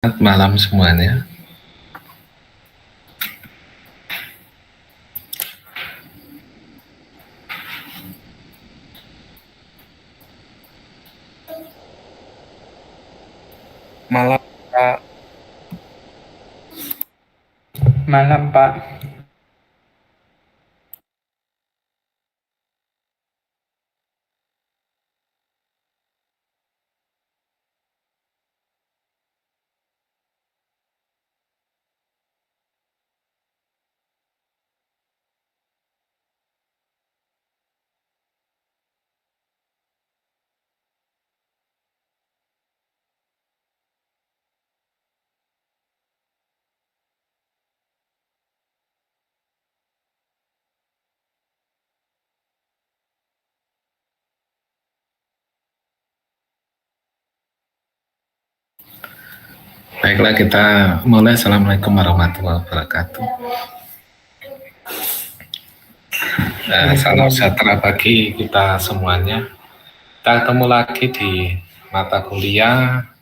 Selamat malam semuanya. Malam, Pak. Malam, Pak. Baiklah, kita mulai. Assalamualaikum warahmatullahi wabarakatuh. Salam sejahtera bagi kita semuanya. Kita ketemu lagi di mata kuliah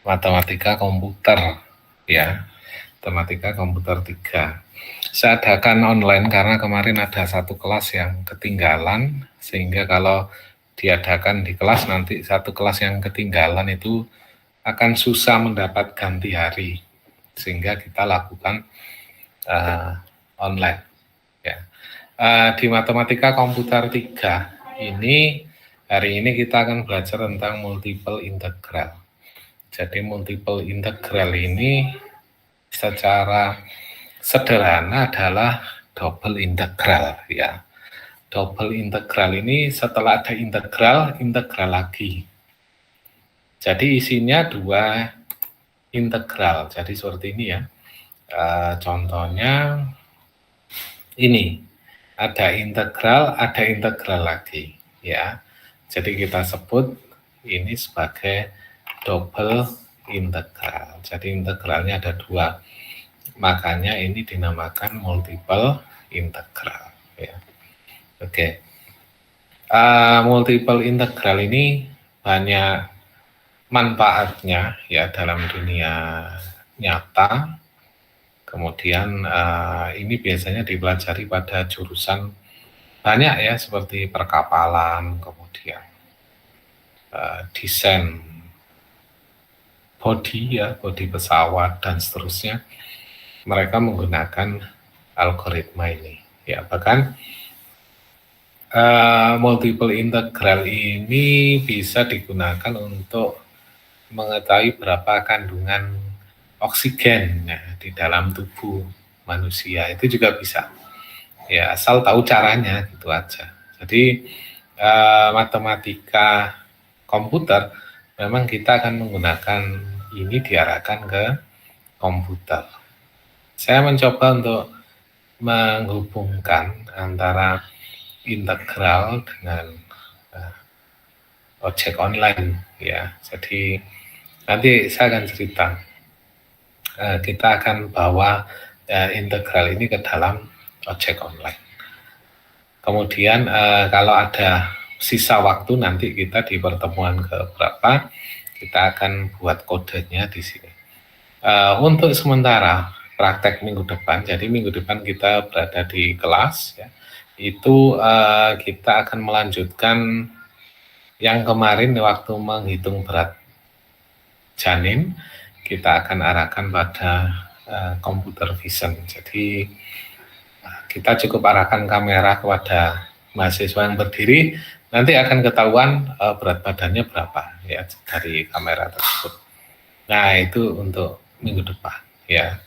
Matematika Komputer, ya, Matematika Komputer 3. Saya adakan online karena kemarin ada satu kelas yang ketinggalan, sehingga kalau diadakan di kelas nanti satu kelas yang ketinggalan itu akan susah mendapat ganti hari, sehingga kita lakukan online. Ya. Di Matematika Komputer 3 ini, hari ini kita akan belajar tentang multiple integral. Jadi multiple integral ini secara sederhana adalah double integral, ya. Double integral ini setelah ada integral, integral lagi. Jadi isinya dua integral. Jadi seperti ini ya. Contohnya ini, ada integral lagi, ya. Jadi kita sebut ini sebagai double integral. Jadi integralnya ada dua, makanya ini dinamakan multiple integral, ya. Oke. Multiple integral ini banyak manfaatnya ya dalam dunia nyata. Kemudian ini biasanya dipelajari pada jurusan banyak ya, seperti perkapalan, kemudian desain bodi pesawat dan seterusnya. Mereka menggunakan algoritma ini, ya. Bahkan multiple integral ini bisa digunakan untuk mengetahui berapa kandungan oksigen ya, di dalam tubuh manusia. Itu juga bisa, ya, asal tahu caranya, gitu aja. Jadi matematika komputer memang kita akan menggunakan ini, diarahkan ke komputer. Saya mencoba untuk menghubungkan antara integral dengan ojek online, ya. Jadi nanti saya akan cerita, kita akan bawa integral ini ke dalam ojek online. Kemudian kalau ada sisa waktu nanti kita di pertemuan keberapa, kita akan buat kodenya di sini. Untuk sementara praktek minggu depan, jadi minggu depan kita berada di kelas, ya, itu kita akan melanjutkan yang kemarin waktu menghitung berat janin, kita akan arahkan pada computer vision. Jadi kita cukup arahkan kamera kepada mahasiswa yang berdiri, nanti akan ketahuan berat badannya berapa ya dari kamera tersebut. Nah, itu untuk minggu depan, ya.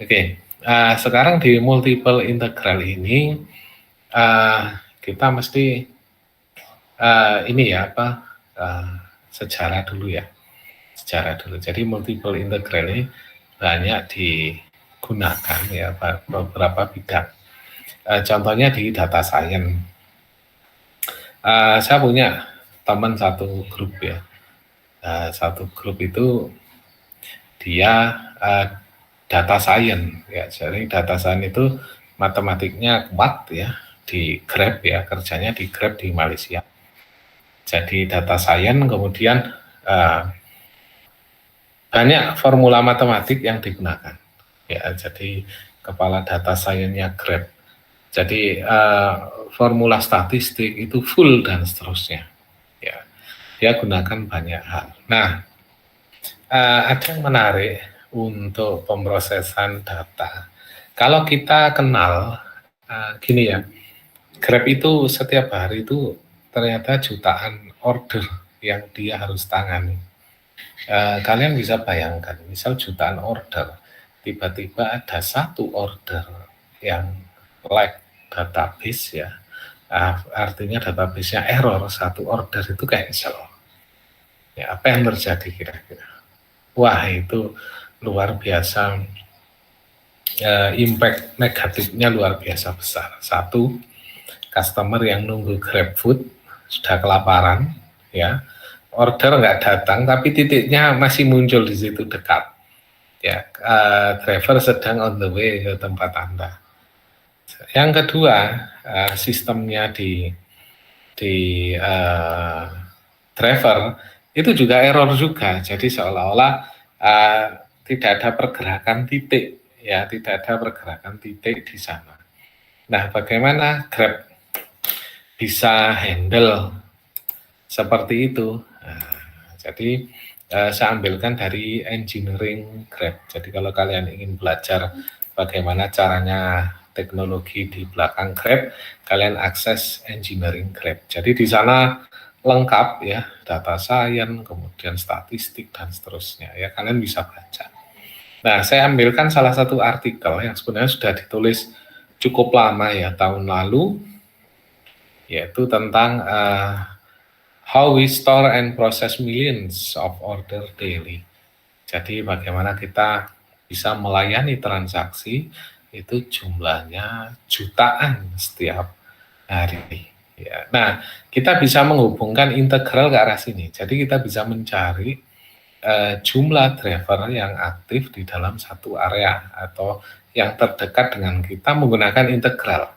Oke. Sekarang di multiple integral ini kita mesti ini ya, sejarah dulu ya. Sejarah dulu. Jadi multiple integral ini banyak digunakan ya beberapa bidang. Contohnya di data science. Saya punya teman satu grup ya. Satu grup itu dia data science ya. Jadi data science itu matematiknya kuat ya, di Grab ya, kerjanya di Grab di Malaysia. Jadi data science, kemudian banyak formula matematik yang digunakan. Ya, jadi kepala data science-nya Grab. Jadi formula statistik itu full dan seterusnya. Ya, dia gunakan banyak hal. Nah, ada yang menarik untuk pemrosesan data. Kalau kita kenal, gini ya, Grab itu setiap hari itu ternyata jutaan order yang dia harus tangani. Kalian bisa bayangkan, misal jutaan order, tiba-tiba ada satu order yang lag database ya, artinya database-nya error, satu order itu cancel. Ya, apa yang terjadi kira-kira? Wah, itu luar biasa, impact negatifnya luar biasa besar. Satu, customer yang nunggu GrabFood sudah kelaparan, ya, order nggak datang, tapi titiknya masih muncul di situ dekat. Ya, driver sedang on the way ke tempat Anda. Yang kedua, sistemnya di driver itu juga error juga. Jadi seolah-olah tidak ada pergerakan titik, ya, tidak ada pergerakan titik di sana. Nah, bagaimana Grab bisa handle seperti itu? Nah, jadi saya ambilkan dari engineering Grab. Jadi kalau kalian ingin belajar bagaimana caranya teknologi di belakang Grab, kalian akses engineering Grab. Jadi di sana lengkap ya, data science, kemudian statistik dan seterusnya. Ya, kalian bisa baca. Nah, saya ambilkan salah satu artikel yang sebenarnya sudah ditulis cukup lama ya, tahun lalu, yaitu tentang how we store and process millions of order daily. Jadi bagaimana kita bisa melayani transaksi itu jumlahnya jutaan setiap hari. Ya. Nah, kita bisa menghubungkan integral ke arah sini. Jadi kita bisa mencari jumlah driver yang aktif di dalam satu area atau yang terdekat dengan kita menggunakan integral.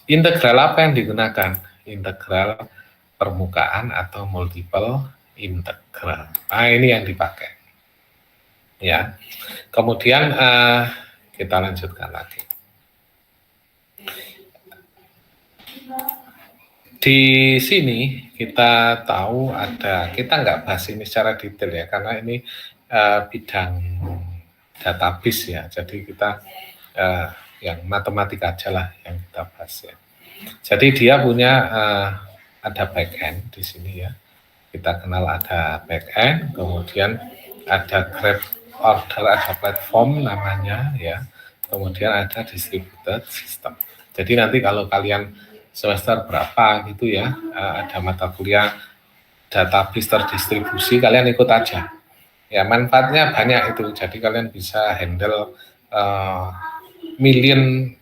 Integral apa yang digunakan? Integral permukaan atau multiple integral. Nah, ini yang dipakai. Ya. Kemudian kita lanjutkan lagi. Di sini kita tahu ada, kita nggak bahas ini secara detail ya, karena ini bidang database ya, jadi kita yang matematika aja lah yang kita bahas ya. Jadi dia punya ada back end di sini ya, kita kenal ada back end, kemudian ada Grab order, ada platform namanya ya, kemudian ada distributed system. Jadi nanti kalau kalian semester berapa gitu ya, ada mata kuliah database terdistribusi, kalian ikut aja. Ya, manfaatnya banyak itu. Jadi kalian bisa handle million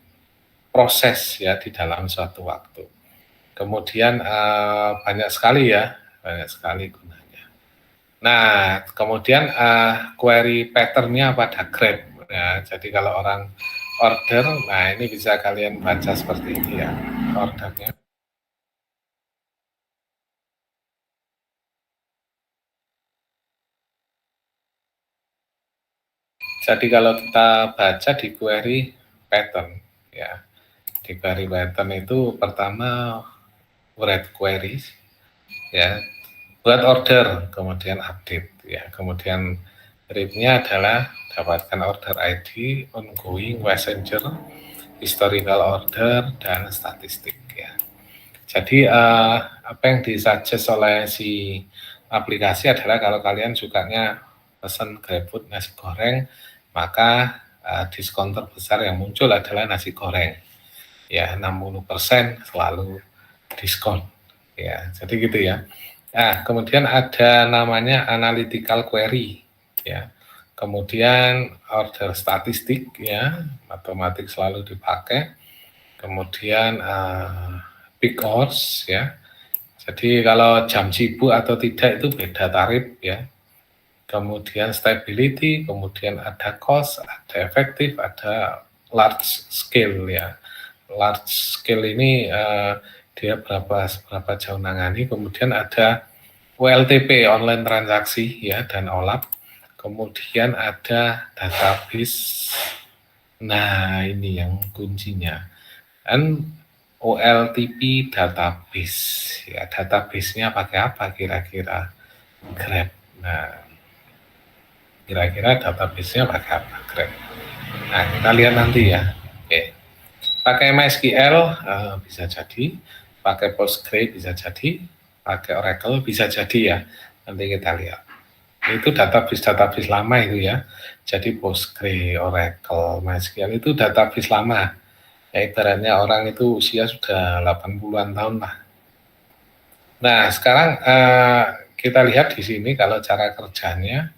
proses ya di dalam suatu waktu. Kemudian banyak sekali ya, banyak sekali gunanya. Nah, kemudian query pattern-nya pada Grab. Ya, jadi kalau orang order, nah ini bisa kalian baca seperti ini ya, ordernya. Jadi kalau kita baca di query pattern, ya, di query pattern itu pertama write queries, ya, buat order, kemudian update, ya, kemudian read-nya adalah dapatkan order ID, ongoing, messenger, historical order, dan statistik ya. Jadi apa yang disuggest oleh si aplikasi adalah kalau kalian sukanya pesan GrabFood nasi goreng, maka diskon terbesar yang muncul adalah nasi goreng. Ya, 60% selalu diskon. Ya, jadi gitu ya. Nah, kemudian ada namanya analytical query ya. Kemudian order statistik ya, matematik selalu dipakai. Kemudian peak hours ya. Jadi kalau jam sibuk atau tidak itu beda tarif ya. Kemudian stability, kemudian ada cost, ada efektif, ada large scale ya. Large scale ini dia berapa jauh nangani. Kemudian ada WLTP, online transaksi ya, dan OLAP. Kemudian ada database. Nah, ini yang kuncinya. Kan OLTP database. Ya, database-nya pakai apa kira-kira? Grab. Nah, kira-kira database-nya pakai apa? Grab. Nah, kita lihat nanti ya. Oke. Pakai MySQL bisa jadi, pakai Postgre bisa jadi, pakai Oracle bisa jadi ya. Nanti kita lihat. Itu database lama itu ya. Jadi Postgre, Oracle, MySQL itu database lama. Ya ibaratnya orang itu usia sudah 80-an tahun lah. Nah, sekarang kita lihat di sini kalau cara kerjanya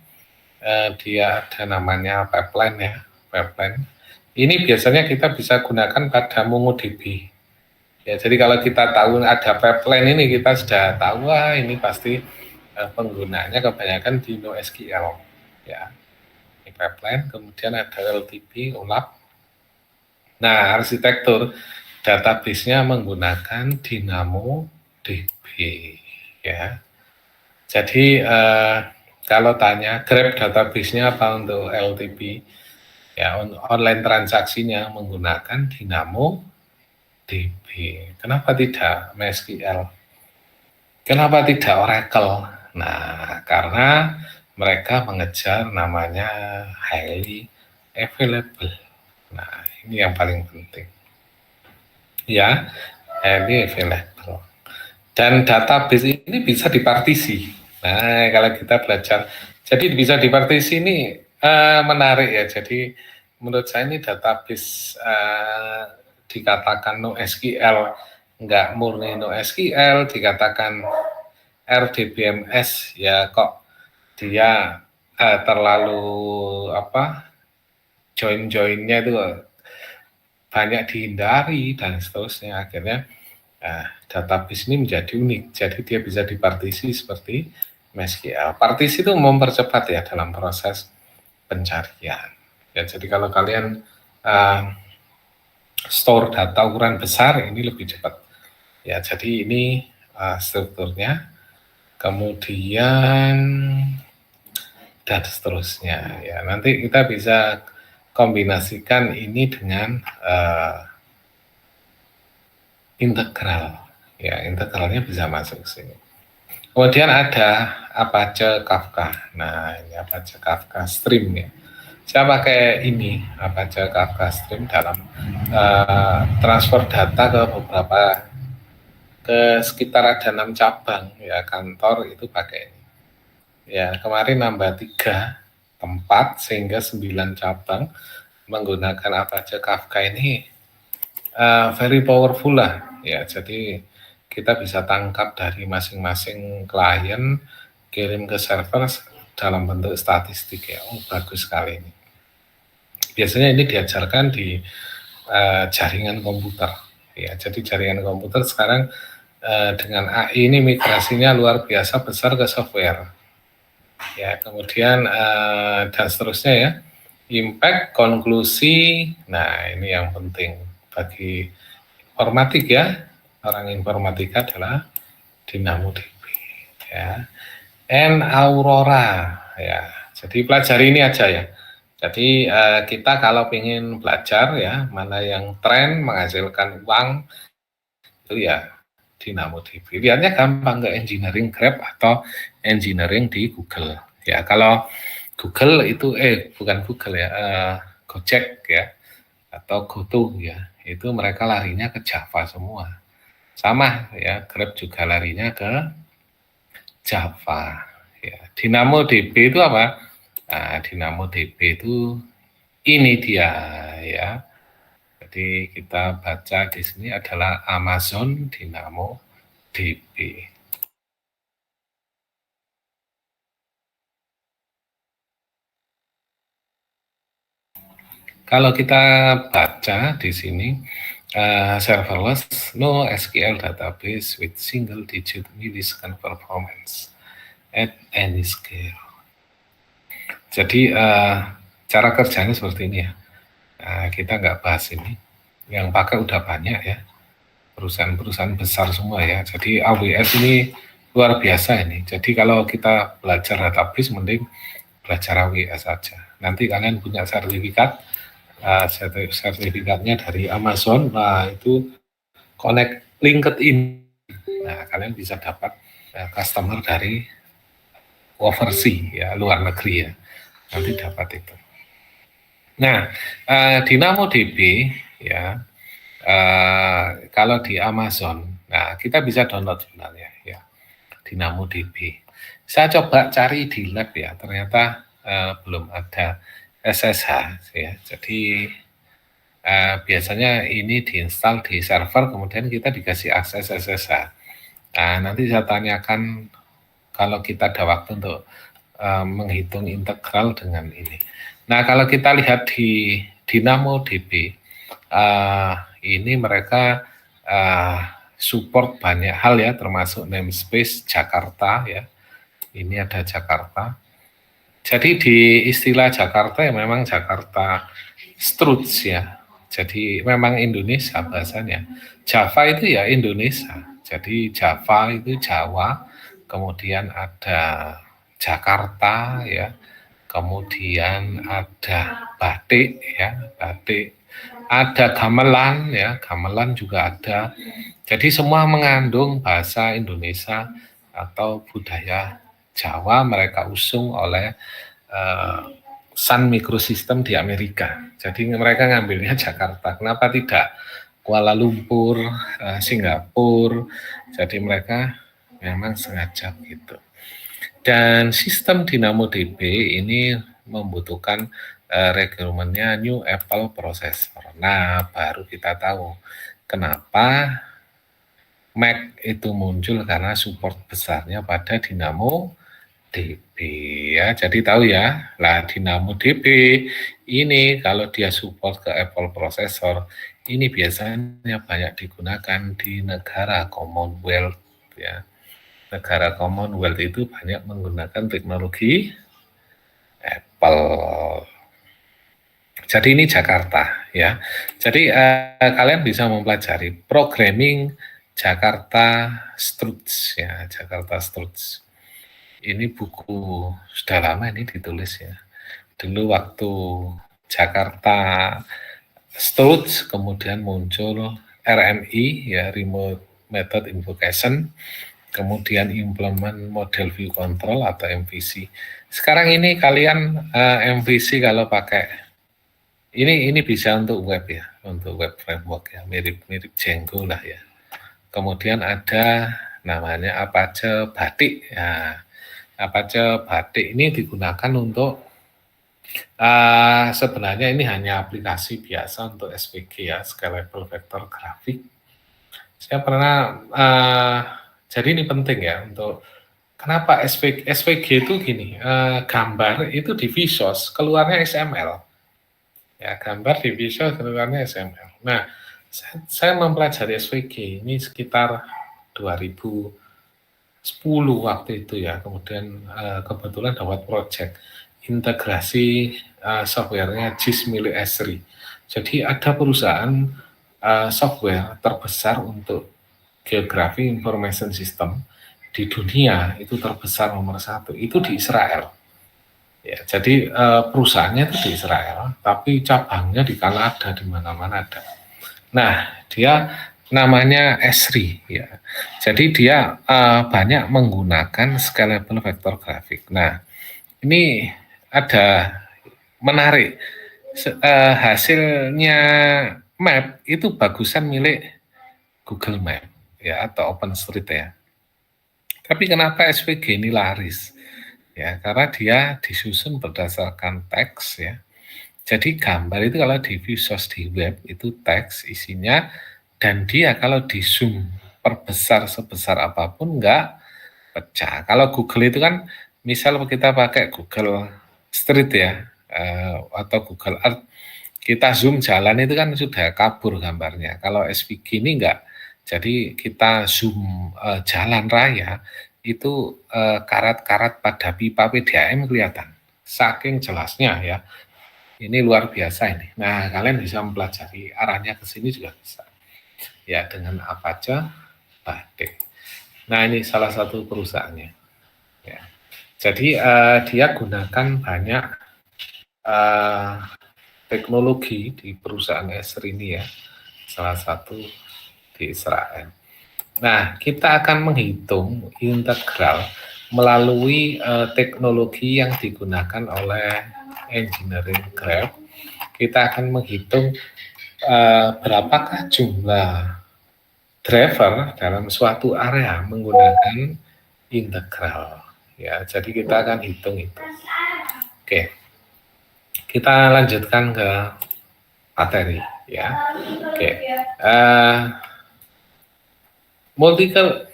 dia ada namanya pipeline ya, pipeline. Ini biasanya kita bisa gunakan pada MongoDB. Ya, jadi kalau kita tahu ada pipeline ini kita sudah tahu wah ini pasti penggunaannya kebanyakan di NoSQL. Ya, ini pipeline, kemudian ada LTP, OLAP. Nah, arsitektur database-nya menggunakan DynamoDB. Ya, jadi kalau tanya Grab database-nya apa untuk LTP? Ya, online transaksinya menggunakan DynamoDB. Kenapa tidak MySQL? Kenapa tidak Oracle? Nah, karena mereka mengejar namanya highly available. Nah, ini yang paling penting. Ya, highly available. Dan database ini bisa dipartisi. Nah, kalau kita belajar, jadi bisa dipartisi ini menarik ya. Jadi menurut saya ini database dikatakan NoSQL, enggak murni NoSQL, dikatakan RDBMS ya kok dia terlalu apa join-joinnya itu banyak dihindari dan seterusnya. Akhirnya database ini menjadi unik, jadi dia bisa dipartisi seperti MySQL. Partisi itu mempercepat ya dalam proses pencarian. Ya, jadi kalau kalian store data ukuran besar ini lebih cepat. Ya, jadi ini strukturnya, kemudian dan seterusnya. Ya, nanti kita bisa kombinasikan ini dengan integral. Ya, integralnya bisa masuk ke sini. Kemudian ada Apache Kafka. Nah, ini Apache Kafka Stream ya. Saya pakai ini Apache Kafka Stream dalam transfer data ke beberapa, ke sekitar ada 6 cabang ya kantor itu pakai ini. Ya, kemarin nambah 3 tempat sehingga 9 cabang menggunakan Apache Kafka ini very powerful lah. Ya, jadi kita bisa tangkap dari masing-masing klien, kirim ke server dalam bentuk statistik ya. Oh, bagus sekali ini. Biasanya ini diajarkan di jaringan komputer. Ya, jadi jaringan komputer sekarang dengan AI ini migrasinya luar biasa besar ke software. Ya, kemudian dan seterusnya ya. Impact, konklusi. Nah, ini yang penting bagi informatik ya. Orang informatika adalah DynamoDB ya. And Aurora ya. Jadi pelajari ini aja ya. Jadi kita kalau ingin belajar ya mana yang tren menghasilkan uang itu ya DynamoDB. Lihatnya gampang, nggak engineering Grab atau engineering di Google ya. Kalau Google itu bukan Google ya, Gojek ya atau GoTo ya, itu mereka larinya ke Java semua. Sama ya, Grab juga larinya ke Java. Ya, DynamoDB itu apa? Nah, DynamoDB itu ini dia ya. Jadi kita baca di sini adalah Amazon DynamoDB. Kalau kita baca di sini serverless NoSQL database with single digit millisecond performance at any scale. Jadi cara kerjanya seperti ini ya. Kita nggak bahas ini. Yang pakai udah banyak ya. Perusahaan-perusahaan besar semua ya. Jadi AWS ini luar biasa ini. Jadi kalau kita belajar database mending belajar WA saja. Nanti kalian punya sertifikat, sertifikatnya dari Amazon, nah itu connect LinkedIn. Nah, kalian bisa dapat customer dari overseas ya, luar negeri ya. Nanti dapat itu. Nah, DynamoDB ya, kalau di Amazon, nah kita bisa download sebenarnya ya, DynamoDB. Saya coba cari di lab ya, ternyata belum ada SSH ya. Jadi biasanya ini diinstal di server, kemudian kita dikasih akses SSH. Nah, nanti saya tanyakan kalau kita ada waktu untuk menghitung integral dengan ini. Nah, kalau kita lihat di DynamoDB, ini mereka support banyak hal ya, termasuk namespace Jakarta ya. Ini ada Jakarta. Jadi di istilah Jakarta ya memang Jakarta Struts ya. Jadi memang Indonesia bahasanya. Java itu ya Indonesia. Jadi Java itu Jawa, kemudian ada Jakarta ya, kemudian ada batik ya, batik, ada gamelan ya, gamelan juga ada. Jadi semua mengandung bahasa Indonesia atau budaya Jawa, mereka usung oleh Sun Microsystem di Amerika. Jadi mereka ngambilnya Jakarta. Kenapa tidak Kuala Lumpur, Singapura? Jadi mereka memang sengaja gitu. Dan sistem DynamoDB ini membutuhkan requirementnya New Apple Processor. Nah, baru kita tahu kenapa Mac itu muncul, karena support besarnya pada DynamoDB ya. Jadi tahu ya, lah DynamoDB ini kalau dia support ke Apple Processor, ini biasanya banyak digunakan di negara Commonwealth ya. Negara Commonwealth itu banyak menggunakan teknologi Apple. Jadi ini Jakarta ya. Jadi kalian bisa mempelajari programming Jakarta Struts ya, Jakarta Struts. Ini buku sudah lama ini ditulis ya. Dulu waktu Jakarta Struts, kemudian muncul RMI ya, Remote Method Invocation, kemudian implement model view control atau MVC. Sekarang ini kalian MVC kalau pakai ini bisa untuk web ya, untuk web framework ya, mirip-mirip Django lah ya. Kemudian ada namanya Apache Batik ya. Apache Batik ini digunakan untuk sebenarnya ini hanya aplikasi biasa untuk SVG ya, Scalable Vector Graphic. Saya pernah jadi ini penting ya untuk kenapa SVG itu gini, gambar itu di Vsauce keluarnya XML. Ya, gambar di Vsauce keluarnya XML. Nah, saya mempelajari SVG ini sekitar 2010 waktu itu ya. Kemudian kebetulan dapat project integrasi softwarenya JIS milik Esri. Jadi ada perusahaan software terbesar untuk Geography Information System di dunia, itu terbesar nomor 1 itu di Israel. Ya, jadi perusahaannya itu di Israel, tapi cabangnya di Kanada, di mana-mana ada. Nah, dia namanya Esri ya. Jadi dia banyak menggunakan scalable vector graphic. Nah, ini ada menarik. Hasilnya map itu bagusan milik Google Map ya atau OpenStreet ya. Tapi kenapa SVG ini laris? Ya, karena dia disusun berdasarkan teks ya. Jadi gambar itu kalau di Vsauce di web itu teks isinya, dan dia kalau di zoom perbesar sebesar apapun enggak pecah. Kalau Google itu kan misal kita pakai Google Street ya atau Google Earth, kita zoom jalan itu kan sudah kabur gambarnya. Kalau SVG ini enggak. Jadi kita zoom jalan raya itu karat-karat pada pipa PDAM kelihatan, saking jelasnya ya. Ini luar biasa ini. Nah, kalian bisa mempelajari arahnya ke sini juga bisa. Ya, dengan Apache Batik. Nah, ini salah satu perusahaannya. Ya. Jadi dia gunakan banyak teknologi di perusahaan Acer ini ya, salah satu di Israel. Nah, kita akan menghitung integral melalui teknologi yang digunakan oleh engineering graph. Kita akan menghitung berapakah jumlah driver dalam suatu area menggunakan integral. Ya, jadi kita akan hitung itu. Oke, kita lanjutkan ke materi ya. Oke,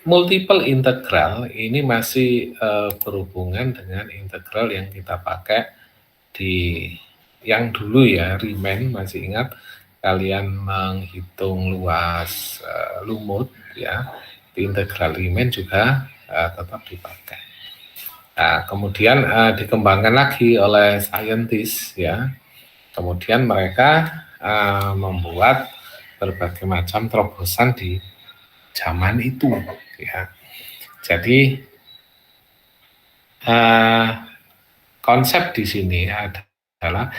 multiple integral ini masih berhubungan dengan integral yang kita pakai di yang dulu ya, Riemann, masih ingat kalian menghitung luas lumut ya, di integral Riemann juga tetap dipakai. Nah, kemudian dikembangkan lagi oleh saintis ya. Kemudian mereka membuat berbagai macam terobosan di zaman itu ya. Jadi konsep di sini adalah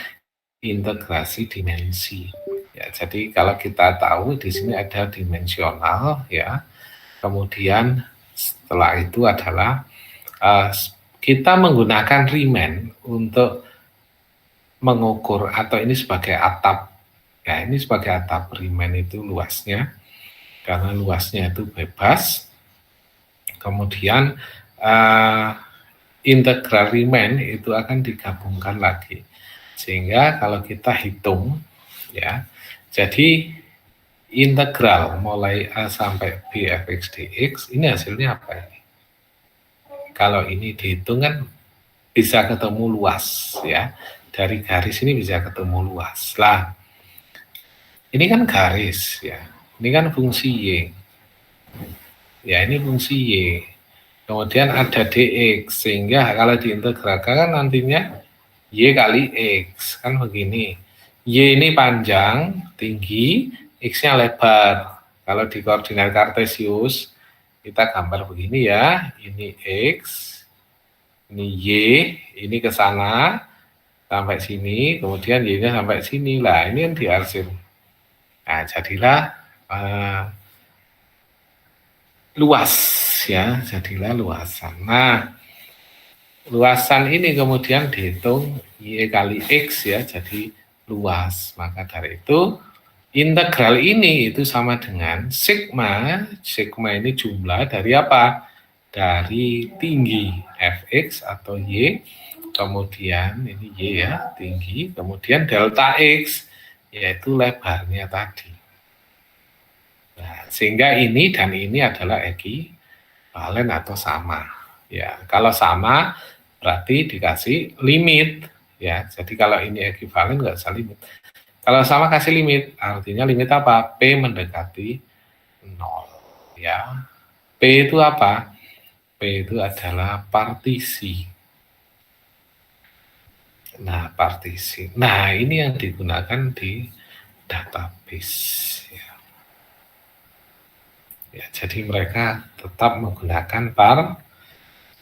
integrasi dimensi. Ya, jadi kalau kita tahu di sini ada dimensional ya. Kemudian setelah itu adalah kita menggunakan Riemann untuk mengukur, atau ini sebagai atap. Ya, ini sebagai atap. Riemann itu luasnya, karena luasnya itu bebas. Kemudian integral Riemann itu akan digabungkan lagi, sehingga kalau kita hitung ya, jadi integral mulai A sampai B fx dx ini hasilnya apa ini? Kalau ini dihitung kan bisa ketemu luas ya, dari garis ini bisa ketemu luas lah. Ini kan garis ya, ini kan fungsi y ya, ini fungsi y, kemudian ada dx, sehingga kalau diintegralkan kan nantinya y kali x, kan begini. Y ini panjang, tinggi, x-nya lebar. Kalau di koordinat kartesius kita gambar begini ya, ini x, ini y, ini ke sana sampai sini, kemudian y-nya sampai sini lah. Ini yang diarsir. Nah, jadilah luas ya, jadilah luasan. Nah, luasan ini kemudian dihitung y kali x ya, jadi luas. Maka dari itu integral ini itu sama dengan sigma. Sigma ini jumlah dari apa? Dari tinggi fx atau y, kemudian ini y ya, tinggi, kemudian delta x, yaitu lebarnya tadi. Nah, sehingga ini dan ini adalah ekivalen atau sama. Ya, kalau sama berarti dikasih limit. Ya, jadi kalau ini ekivalen nggak usah limit. Kalau sama kasih limit, artinya limit apa? P mendekati 0. Ya, P itu apa? P itu adalah partisi. Nah, partisi. Nah, ini yang digunakan di database. Ya, jadi mereka tetap menggunakan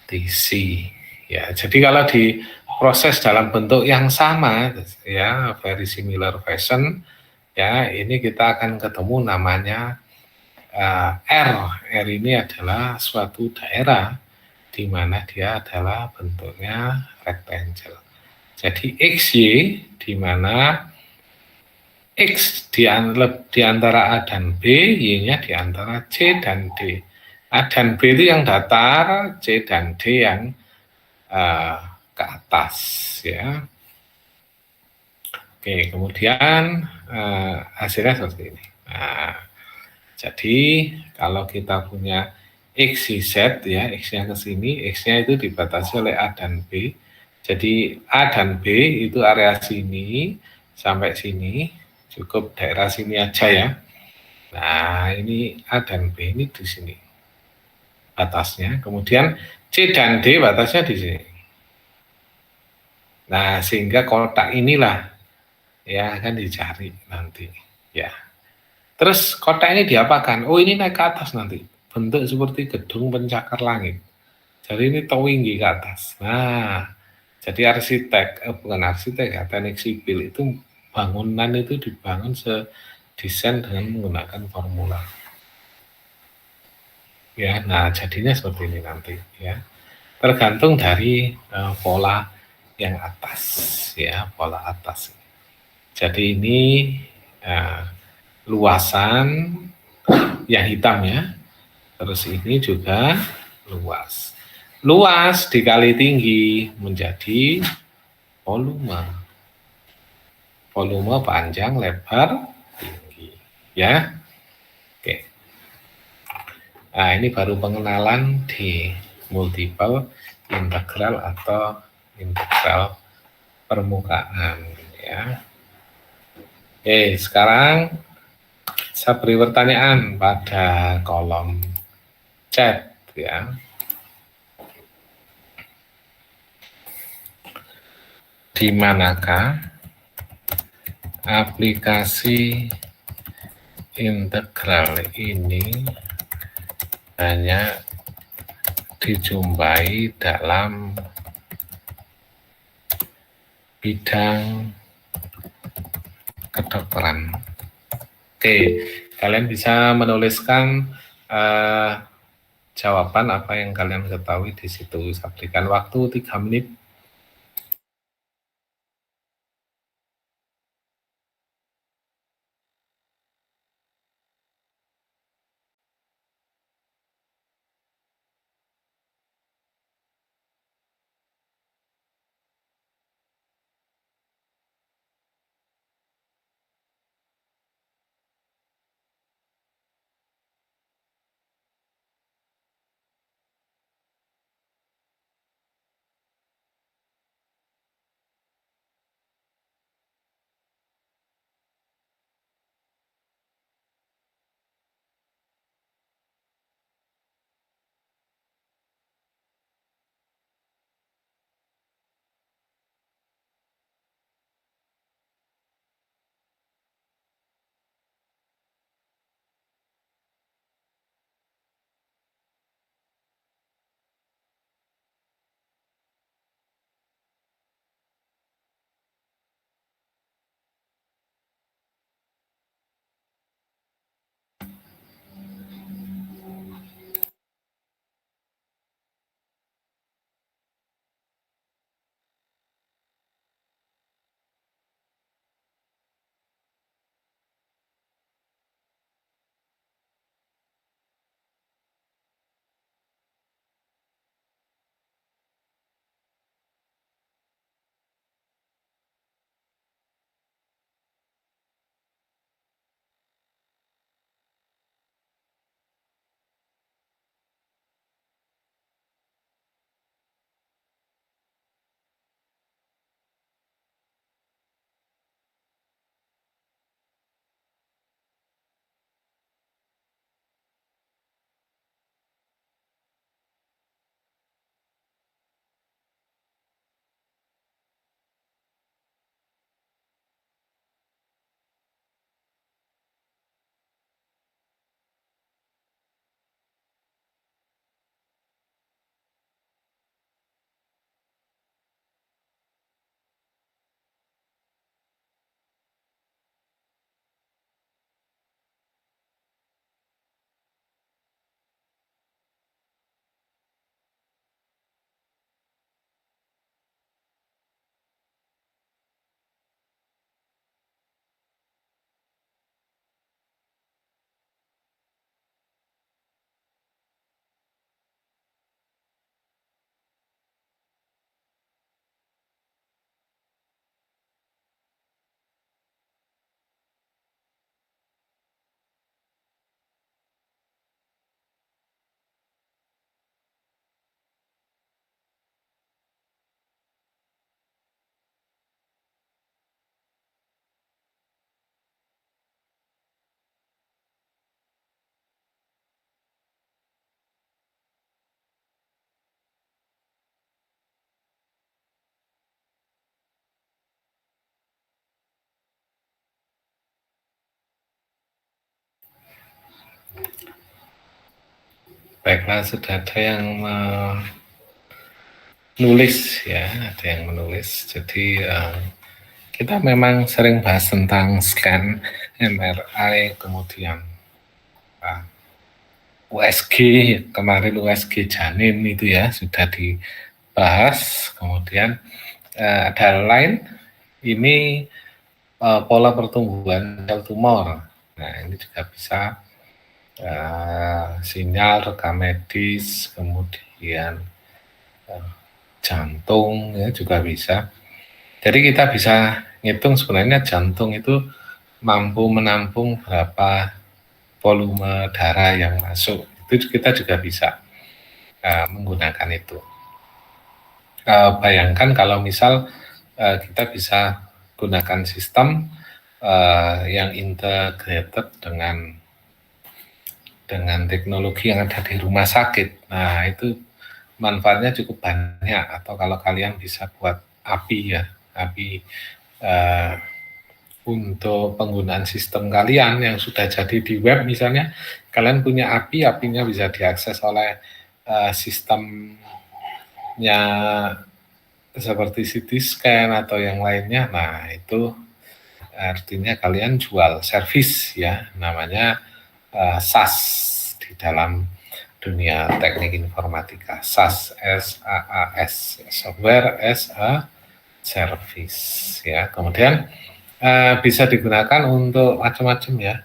partisi. Ya, jadi kalau di proses dalam bentuk yang sama, ya, very similar fashion, ya, ini kita akan ketemu namanya R. R ini adalah suatu daerah di mana dia adalah bentuknya rectangle. Jadi XY di mana X di antara A dan B, Y-nya di antara C dan D. A dan B itu yang datar, C dan D yang ke atas ya. Oke, kemudian hasilnya seperti ini. Nah, jadi kalau kita punya X, Y, Z ya, X-nya ke sini, X-nya itu dibatasi oleh A dan B. Jadi A dan B itu area sini sampai sini, cukup daerah sini aja ya. Nah, ini A dan B ini di sini batasnya. Kemudian C dan D batasnya di sini. Nah, sehingga kotak inilah ya akan dicari nanti ya. Terus kotak ini diapakan? Oh, ini naik ke atas nanti. Bentuk seperti gedung pencakar langit. Jadi ini tinggi ke atas. Nah, jadi bukan arsitek ya, teknik sipil itu bangunan itu dibangun sedesain dengan menggunakan formula. Ya, nah jadinya seperti ini nanti ya. Tergantung dari pola yang atas ya, pola atas. Jadi ini luasan yang hitam ya. Terus ini juga luas. Luas dikali tinggi menjadi volume. Volume panjang, lebar, tinggi. Ya. Oke. Nah, ini baru pengenalan di multiple integral atau integral permukaan ya. Oke, sekarang saya beri pertanyaan pada kolom chat ya. Di manakah aplikasi integral ini banyak dijumpai dalam bidang kedokteran? Oke, kalian bisa menuliskan jawaban apa yang kalian ketahui di situ. Saya berikan waktu 3 menit. Baiklah, sudah ada yang nulis ya, ada yang menulis. Jadi kita memang sering bahas tentang scan, MRI, kemudian USG, kemarin USG janin itu ya sudah dibahas. Kemudian ada lain, ini pola pertumbuhan sel tumor. Nah ini juga bisa sinyal rekam medis, kemudian jantung ya juga bisa. Jadi kita bisa ngitung sebenarnya jantung itu mampu menampung berapa volume darah yang masuk. Itu kita juga bisa menggunakan itu. Bayangkan kalau misal kita bisa gunakan sistem yang integrated dengan teknologi yang ada di rumah sakit. Nah itu manfaatnya cukup banyak. Atau kalau kalian bisa buat API ya, API untuk penggunaan sistem kalian yang sudah jadi di web misalnya, kalian punya API, API-nya bisa diakses oleh sistemnya seperti CT scan atau yang lainnya. Nah itu artinya kalian jual service ya, namanya SaaS di dalam dunia teknik informatika. SaaS, S-A-A-S, software as a service ya. Kemudian bisa digunakan untuk macam-macam ya.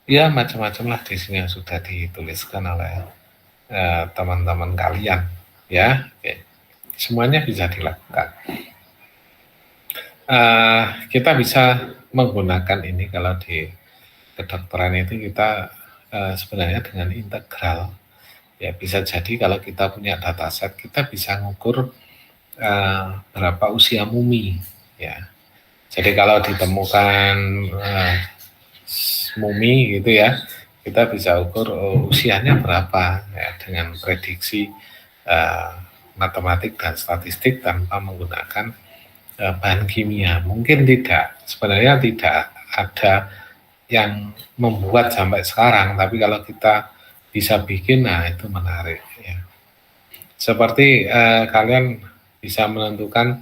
Ya macam-macam lah di sini yang sudah dituliskan oleh teman-teman kalian ya. Oke. Semuanya bisa dilakukan. Kita bisa menggunakan ini kalau di kedokteran itu kita sebenarnya dengan integral ya, bisa jadi kalau kita punya dataset kita bisa ngukur berapa usia mumi ya. Jadi kalau ditemukan mumi gitu ya, kita bisa ukur usianya berapa ya, dengan prediksi matematik dan statistik tanpa menggunakan bahan kimia. Mungkin sebenarnya tidak ada yang membuat sampai sekarang, tapi kalau kita bisa bikin, nah itu menarik ya. Seperti kalian bisa menentukan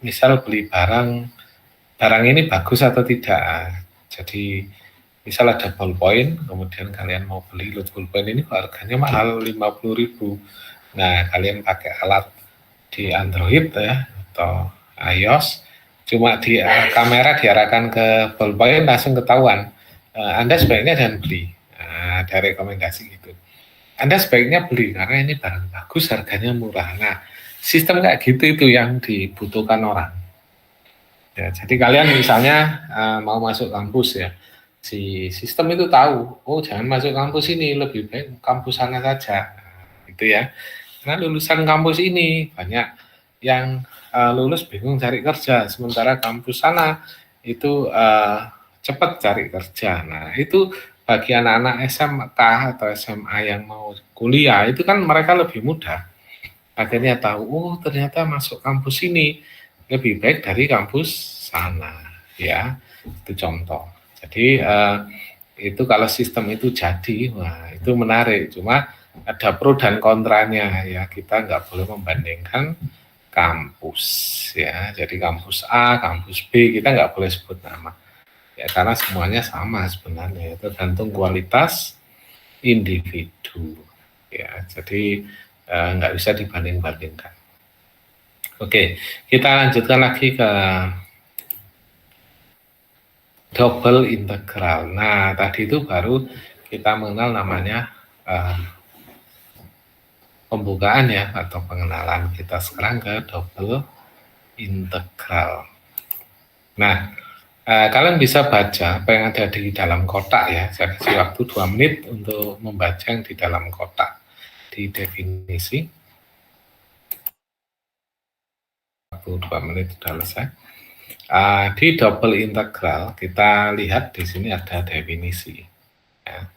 misal beli barang ini bagus atau tidak. Jadi misal ada ballpoint, kemudian kalian mau beli ballpoint ini harganya mahal 50.000. Nah kalian pakai alat di Android ya atau iOS, cuma di kamera diarahkan ke ballpoint langsung ketahuan. Anda sebaiknya jangan beli. Nah, ada rekomendasi gitu. Anda sebaiknya beli karena ini barang bagus, harganya murah. Nah, sistem kayak gitu itu yang dibutuhkan orang. Ya, jadi kalian misalnya mau masuk kampus ya, si sistem itu tahu, oh jangan masuk kampus ini, lebih baik kampus sana saja, gitu ya. Karena lulusan kampus ini banyak yang lulus bingung cari kerja, sementara kampus sana itu cepat cari kerja. Nah itu bagi anak-anak SMK atau SMA yang mau kuliah itu kan mereka lebih mudah. Akhirnya tahu, oh ternyata masuk kampus ini lebih baik dari kampus sana, ya itu contoh. Jadi itu kalau sistem itu jadi, wah itu menarik. Cuma ada pro dan kontranya ya, kita nggak boleh membandingkan kampus ya. Jadi kampus A, kampus B kita nggak boleh sebut nama. Ya, karena semuanya sama sebenarnya, tergantung kualitas individu. Ya, jadi nggak bisa dibanding-bandingkan. Oke, kita lanjutkan lagi ke double integral. Nah, tadi itu baru kita mengenal namanya pembukaan ya, atau pengenalan. Kita sekarang ke double integral. Nah, kalian bisa baca apa yang ada di dalam kotak ya. Saya kasih waktu 2 menit untuk membaca yang di dalam kotak di definisi. Waktu 2 menit sudah selesai. Di double integral kita lihat di sini ada definisi. Ya.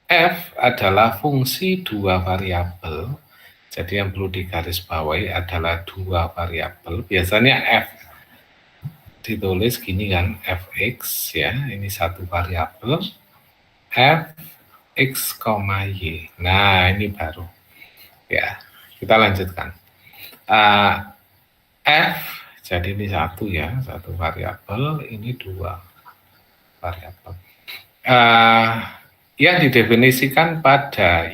F adalah fungsi 2 variabel. Jadi yang perlu digarisbawahi adalah 2 variabel. Biasanya F ditulis gini kan, fx ya, ini 1 variabel, f X, Y. Nah, ini baru. Ya, kita lanjutkan. F, jadi ini satu ya, satu variabel, ini dua variabel. Yang didefinisikan pada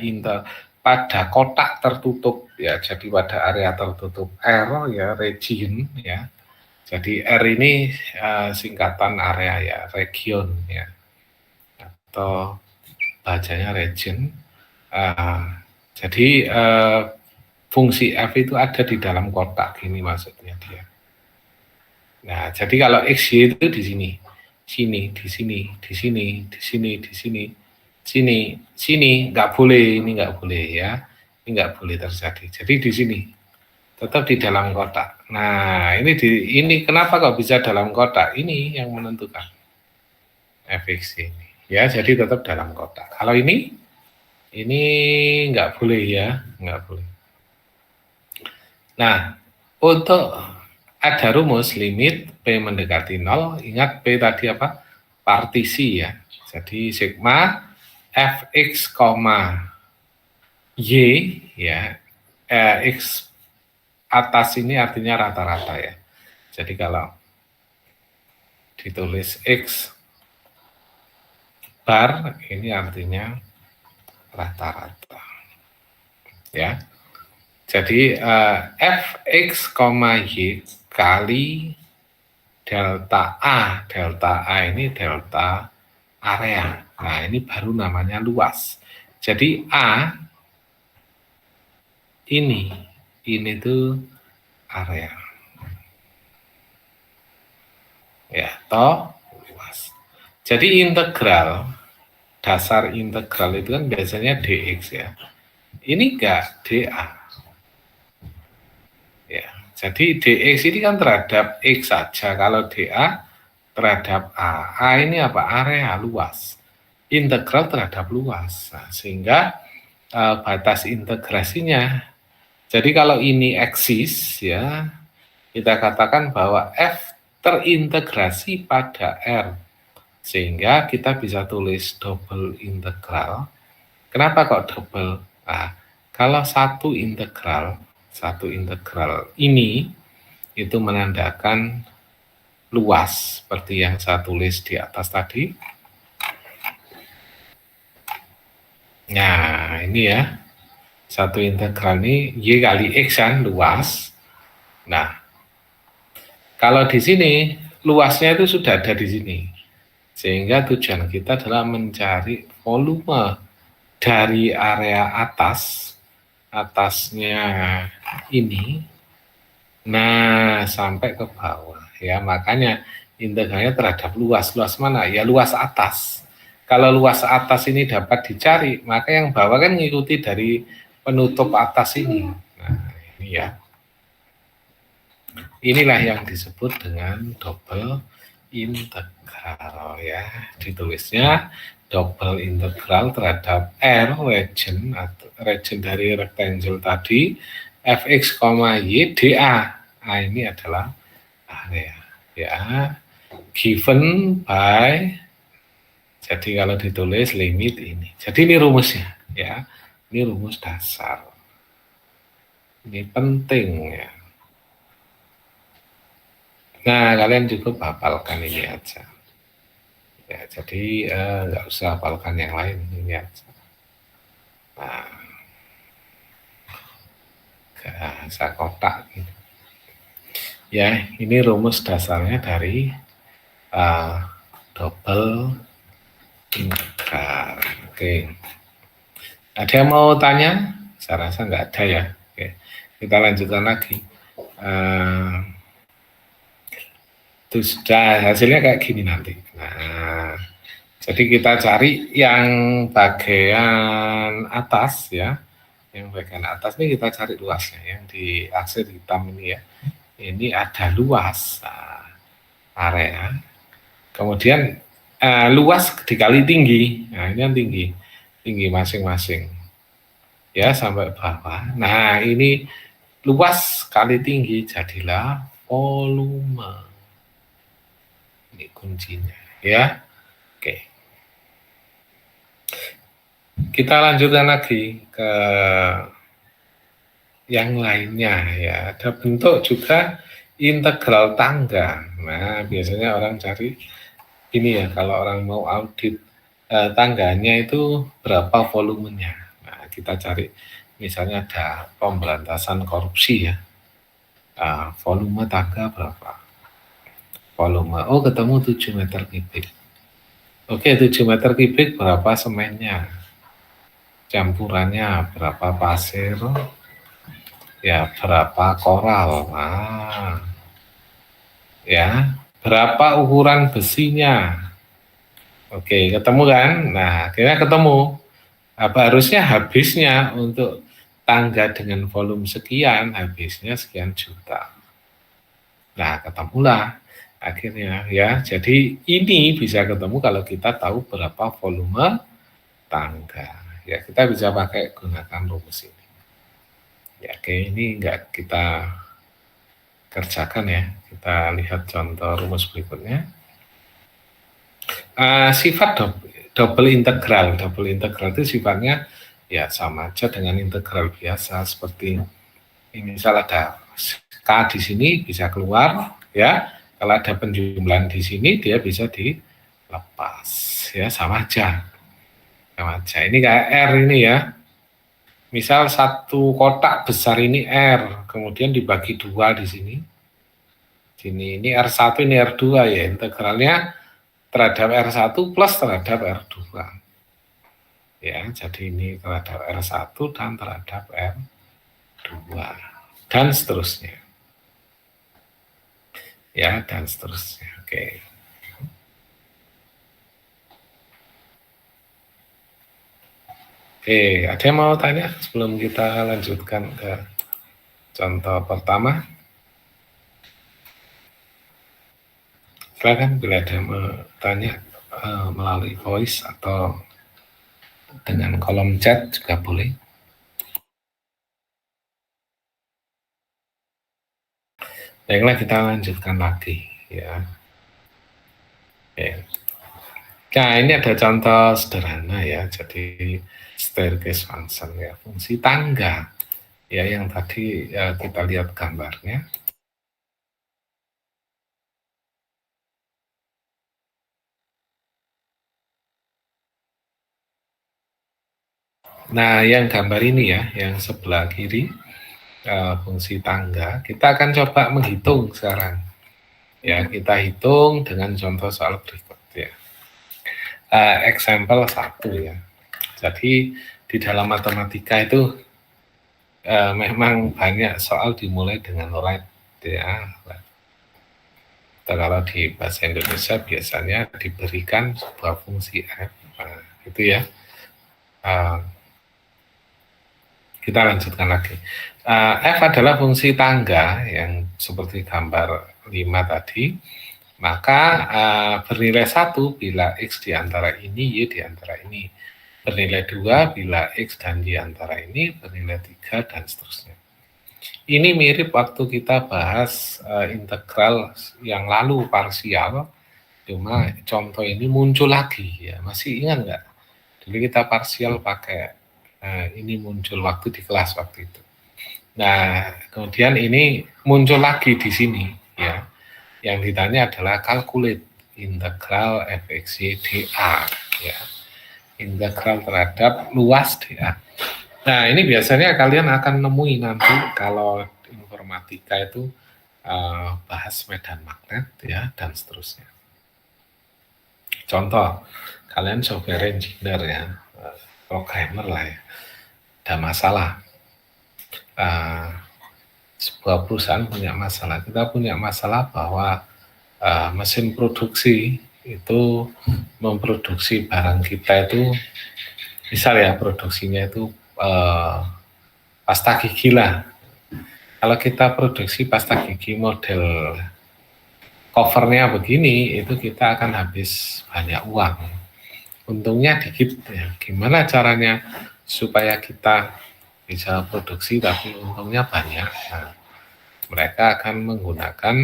kotak tertutup ya, jadi pada area tertutup R ya, region ya. Jadi R ini singkatan area ya, region ya, atau bacanya region. Jadi fungsi F itu ada di dalam kotak gini maksudnya dia. Nah, jadi kalau X, Y itu di sini, sini, di sini, di sini, di sini, di sini, sini, sini, nggak boleh, ini nggak boleh ya, ini nggak boleh terjadi. Jadi di sini, tetap di dalam kotak. Nah, ini kenapa kok bisa dalam kotak? Ini yang menentukan fx ini. Ya, jadi tetap dalam kotak. Kalau ini nggak boleh ya, nggak boleh. Nah, untuk ada rumus limit P mendekati 0, ingat P tadi apa? Partisi ya. Jadi sigma fx, y ya, x atas ini artinya rata-rata ya. Jadi kalau ditulis x bar ini artinya rata-rata ya. Jadi fx, y kali delta A ini delta area. Nah, ini baru namanya luas. Jadi A ini tuh area. Ya, toh luas. Jadi integral, dasar integral itu kan biasanya dx ya. Ini enggak dA. Ya, jadi dx ini kan terhadap x saja. Kalau dA terhadap A. A ini apa? Area luas. Integral terhadap luas. Nah, sehingga batas integrasinya. Jadi kalau ini eksis ya, kita katakan bahwa F terintegrasi pada R. Sehingga kita bisa tulis double integral. Kenapa kok double? Nah, kalau satu integral ini itu menandakan luas seperti yang saya tulis di atas tadi. Nah, ini ya. Satu integral ini Y kali X kan luas. Nah, kalau di sini luasnya itu sudah ada di sini. Sehingga tujuan kita adalah mencari volume dari area atasnya ini, nah sampai ke bawah ya. Makanya integralnya terhadap luas mana ya, luas atas. Kalau luas atas ini dapat dicari, maka yang bawah kan mengikuti dari penutup atas ini. Nah, ini ya, inilah yang disebut dengan double integral ya. Ditulisnya double integral terhadap R region dari rectangle tadi fx, y dA. Nah, ini adalah area ya, given by, jadi kalau ditulis limit ini. Jadi ini rumusnya ya. Ini rumus dasar. Ini penting ya. Nah, kalian cukup hafalkan ini aja. Ya, jadi nggak usah hafalkan yang lain, ini aja. Nah, bahasa kotak gitu. Ya, ini rumus dasarnya dari double integral. Oke. Ada yang mau tanya? Saya rasa nggak ada ya. Oke. Kita lanjutkan lagi. Itu sudah, hasilnya kayak gini nanti. Nah, jadi kita cari yang bagian atas ya. Yang bagian atas ini kita cari luasnya, yang di aksir hitam ini ya. Ini ada luas area. Kemudian luas dikali tinggi. Nah, ini yang tinggi masing-masing. Ya, sampai bawah. Nah, ini luas kali tinggi jadilah volume. Ini kuncinya ya. Oke. kita lanjutkan lagi ke yang lainnya ya. Ada bentuk juga integral tangga. Nah, biasanya orang cari ini ya, kalau orang mau audit tangganya itu berapa volumenya. Nah, kita cari misalnya ada pemberantasan korupsi ya. Volume tangga berapa? Volume, ketemu 7 meter kubik. Oke, 7 meter kubik berapa semennya? Campurannya berapa pasir? Ya, berapa koral? Nah, ya, berapa ukuran besinya? Oke, ketemu kan? Nah, akhirnya ketemu. Harusnya habisnya untuk tangga dengan volume sekian, habisnya sekian juta. Nah, ketemulah akhirnya ya. Jadi ini bisa ketemu kalau kita tahu berapa volume tangga. Ya, kita bisa pakai gunakan rumus ini. Ya, oke, ini enggak kita kerjakan ya. Kita lihat contoh rumus berikutnya. Sifat double integral. Double integral itu sifatnya ya sama aja dengan integral biasa, seperti ini. Misal ada K di sini bisa keluar ya. Kalau ada penjumlahan di sini dia bisa dilepas ya, sama aja. Sama aja. Ini kayak R ini ya. Misal satu kotak besar ini R, kemudian dibagi 2 di sini. Sini ini R1, ini R2 ya, integralnya terhadap R1 plus terhadap R2. Ya, jadi ini terhadap R1 dan terhadap R2 dan seterusnya. Ya, dan seterusnya. Oke. Oke, ada yang mau tanya sebelum kita lanjutkan ke contoh pertama? Silakan bila ada yang mau tanya melalui voice atau dengan kolom chat juga boleh. Baiklah, kita lanjutkan lagi ya. Oke. Nah, ini ada contoh sederhana ya. Jadi staircase function ya, fungsi tangga ya, yang tadi kita lihat gambarnya. Nah, yang gambar ini ya, yang sebelah kiri fungsi tangga, kita akan coba menghitung sekarang. Ya, kita hitung dengan contoh soal berikut ya. Example 1 ya. Jadi di dalam matematika itu memang banyak soal dimulai dengan let ya. Kalau di bahasa Indonesia biasanya diberikan sebuah fungsi f, gitu ya. Kita lanjutkan lagi. F adalah fungsi tangga yang seperti gambar 5 tadi. Maka bernilai 1 bila X di antara ini, Y di antara ini. Bernilai 2 bila X dan Y antara ini, bernilai 3 dan seterusnya. Ini mirip waktu kita bahas integral yang lalu parsial, cuma contoh ini muncul lagi ya. Masih ingat nggak? Dulu kita parsial pakai ini muncul waktu di kelas waktu itu. Nah, kemudian ini muncul lagi di sini ya. Yang ditanya adalah calculate integral fxy dA ya. Integral terhadap luas dA. Nah, ini biasanya kalian akan nemui nanti kalau informatika itu bahas medan magnet ya dan seterusnya. Contoh, kalian software engineer ya, programmer lah ya, ada masalah. Sebuah perusahaan punya masalah. Kita punya masalah bahwa mesin produksi itu memproduksi barang kita itu, misal ya produksinya itu pasta gigi lah. Kalau kita produksi pasta gigi model covernya begini, itu kita akan habis banyak uang. Untungnya dikit ya. Gimana caranya supaya kita bisa produksi tapi untungnya banyak? Nah, mereka akan menggunakan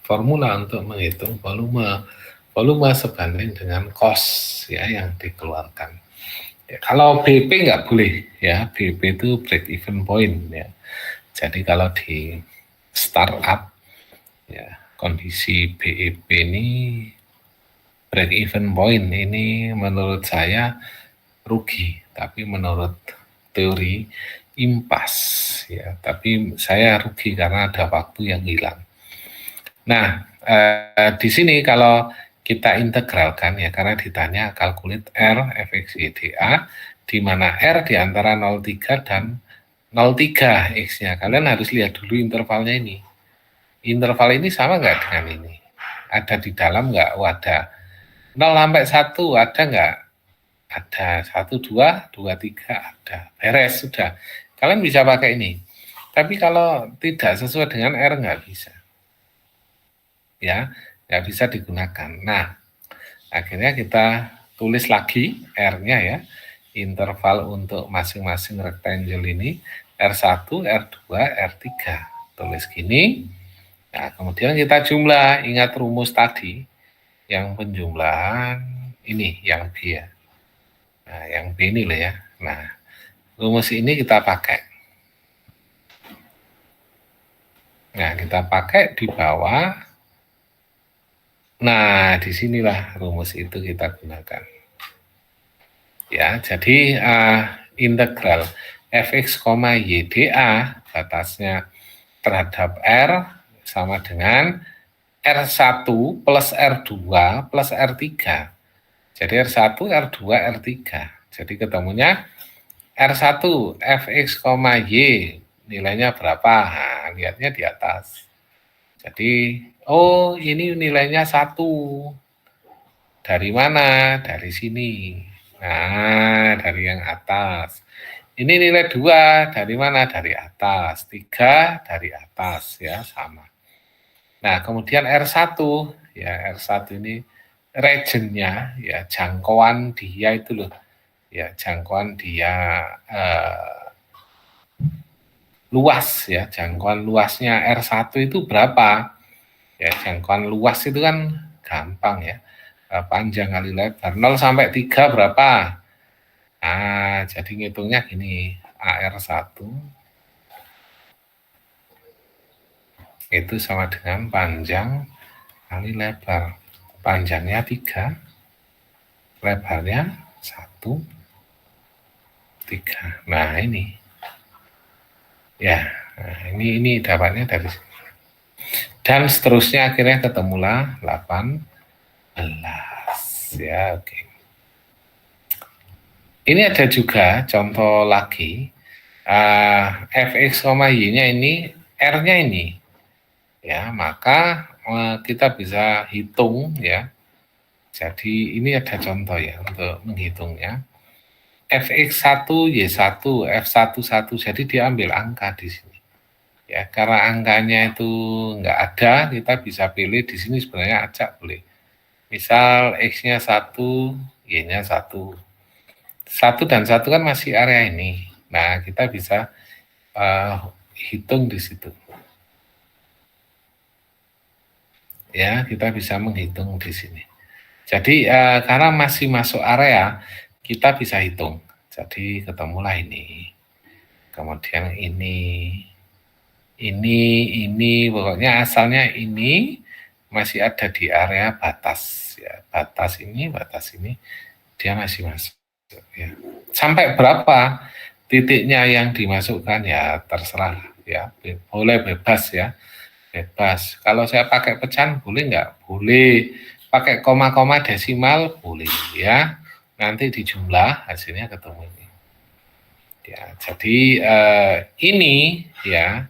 formula untuk menghitung volume sebanding dengan cost ya yang dikeluarkan. Ya, kalau BP nggak boleh ya, BP itu break even point ya. Jadi kalau di startup ya kondisi BEP ini break even point ini menurut saya rugi, tapi menurut teori impas ya, tapi saya rugi karena ada waktu yang hilang. Nah, di sini kalau kita integralkan ya, karena ditanya calculate R fx YDA, di mana R di antara 0,3 dan 0,3 X-nya. Kalian harus lihat dulu intervalnya ini. Interval ini sama nggak dengan ini? Ada di dalam nggak? Oh, ada. 0 sampai 1 ada nggak? Ada. 1, 2, 2, 3 ada. Beres, sudah. Kalian bisa pakai ini. Tapi kalau tidak sesuai dengan R nggak bisa. Ya, nggak bisa digunakan. Nah, akhirnya kita tulis lagi R-nya ya, interval untuk masing-masing rectangle ini, R1, R2, R3. Tulis gini. Nah, kemudian kita jumlah, ingat rumus tadi, yang penjumlahan ini, yang B ya. Nah, yang B ini loh ya. Nah, rumus ini kita pakai. Nah, kita pakai di bawah. Nah, disinilah rumus itu kita gunakan. Ya, jadi integral fx, YDA batasnya terhadap R sama dengan R1 plus R2 plus R3. Jadi R1, R2, R3. Jadi ketemunya R1 fx, Y nilainya berapa? Nah, lihatnya di atas. Jadi, oh ini nilainya 1. Dari mana? Dari sini. Nah, dari yang atas. Ini nilai 2, dari mana? Dari atas. 3 dari atas, ya, sama. Nah, kemudian R1, ya, R1 ini regionnya, ya, jangkauan dia itu loh. Ya, jangkauan dia luas, ya, jangkauan luasnya R1 itu berapa? Ya, jangkauan luas itu kan gampang ya. Panjang kali lebar. 0 sampai 3 berapa? Nah, jadi ngitungnya gini. AR1 itu sama dengan panjang kali lebar. Panjangnya 3, lebarnya 1, 3. Nah, ini. Ya, nah, ini dapatnya dari sini. Dan seterusnya akhirnya ketemulah 18. Ya, oke. Ini ada juga contoh lagi. Fx, Y-nya ini, R-nya ini. Ya, maka kita bisa hitung ya. Jadi ini ada contoh ya untuk menghitungnya. Fx1, Y1, F11, jadi diambil angka di sini. Ya, karena angkanya itu enggak ada, kita bisa pilih di sini sebenarnya acak boleh. Misal X-nya 1, Y-nya 1. 1 dan 1 kan masih area ini. Nah, kita bisa hitung di situ. Ya, kita bisa menghitung di sini. Jadi karena masih masuk area, kita bisa hitung. Jadi ketemulah ini. Kemudian ini, pokoknya asalnya ini masih ada di area batas. Ya, batas ini, dia masih masuk. Ya. Sampai berapa titiknya yang dimasukkan ya terserah ya, boleh bebas ya, bebas. Kalau saya pakai pecahan boleh nggak? Boleh. Pakai koma-koma desimal boleh ya. Nanti dijumlah hasilnya ketemu ini. Ya, jadi ini ya,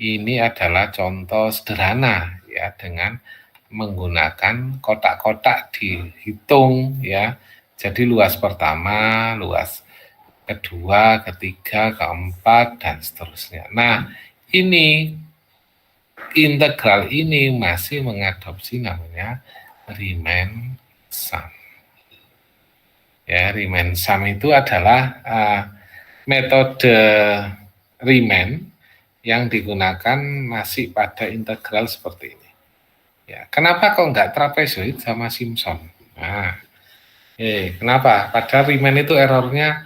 ini adalah contoh sederhana ya dengan menggunakan kotak-kotak dihitung ya. Jadi luas pertama, luas kedua, ketiga, keempat dan seterusnya. Nah, ini integral ini masih mengadopsi namanya Riemann sum. Ya, Riemann sum itu adalah metode Riemann yang digunakan masih pada integral seperti ini. Ya, kenapa kok nggak trapezoid sama Simpson? Nah, Kenapa? Padahal Riemann itu errornya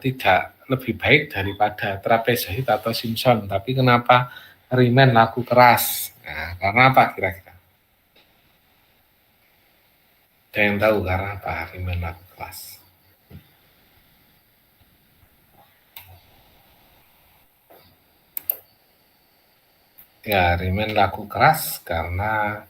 tidak lebih baik daripada trapezoid atau Simpson, tapi kenapa Riemann laku keras? Nah, karena apa kira-kira? Ada yang tahu karena apa Riemann laku keras? Ya, Riemann laku keras karena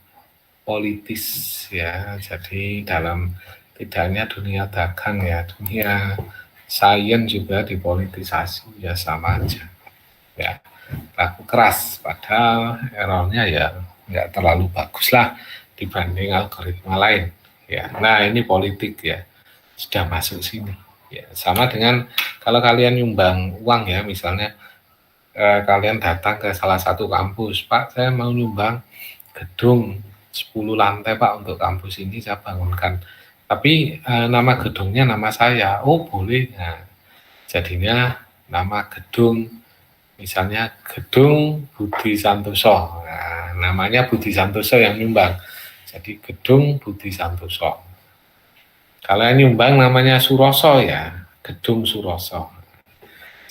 politis ya. Jadi dalam tidak hanya dunia dagang ya, dunia sains juga dipolitisasi ya, sama aja ya, laku keras. Padahal errornya ya nggak terlalu bagus lah dibanding algoritma lain ya. Nah, ini politik ya, sudah masuk sini ya. Sama dengan kalau kalian nyumbang uang ya, misalnya kalian datang ke salah satu kampus, Pak saya mau nyumbang gedung 10 lantai Pak untuk kampus ini saya bangunkan, tapi nama gedungnya nama saya. Oh boleh. Nah, jadinya nama gedung misalnya Gedung Budi Santoso. Nah, namanya Budi Santoso yang nyumbang, jadi Gedung Budi Santoso. Kalau yang nyumbang namanya Suroso ya, Gedung Suroso.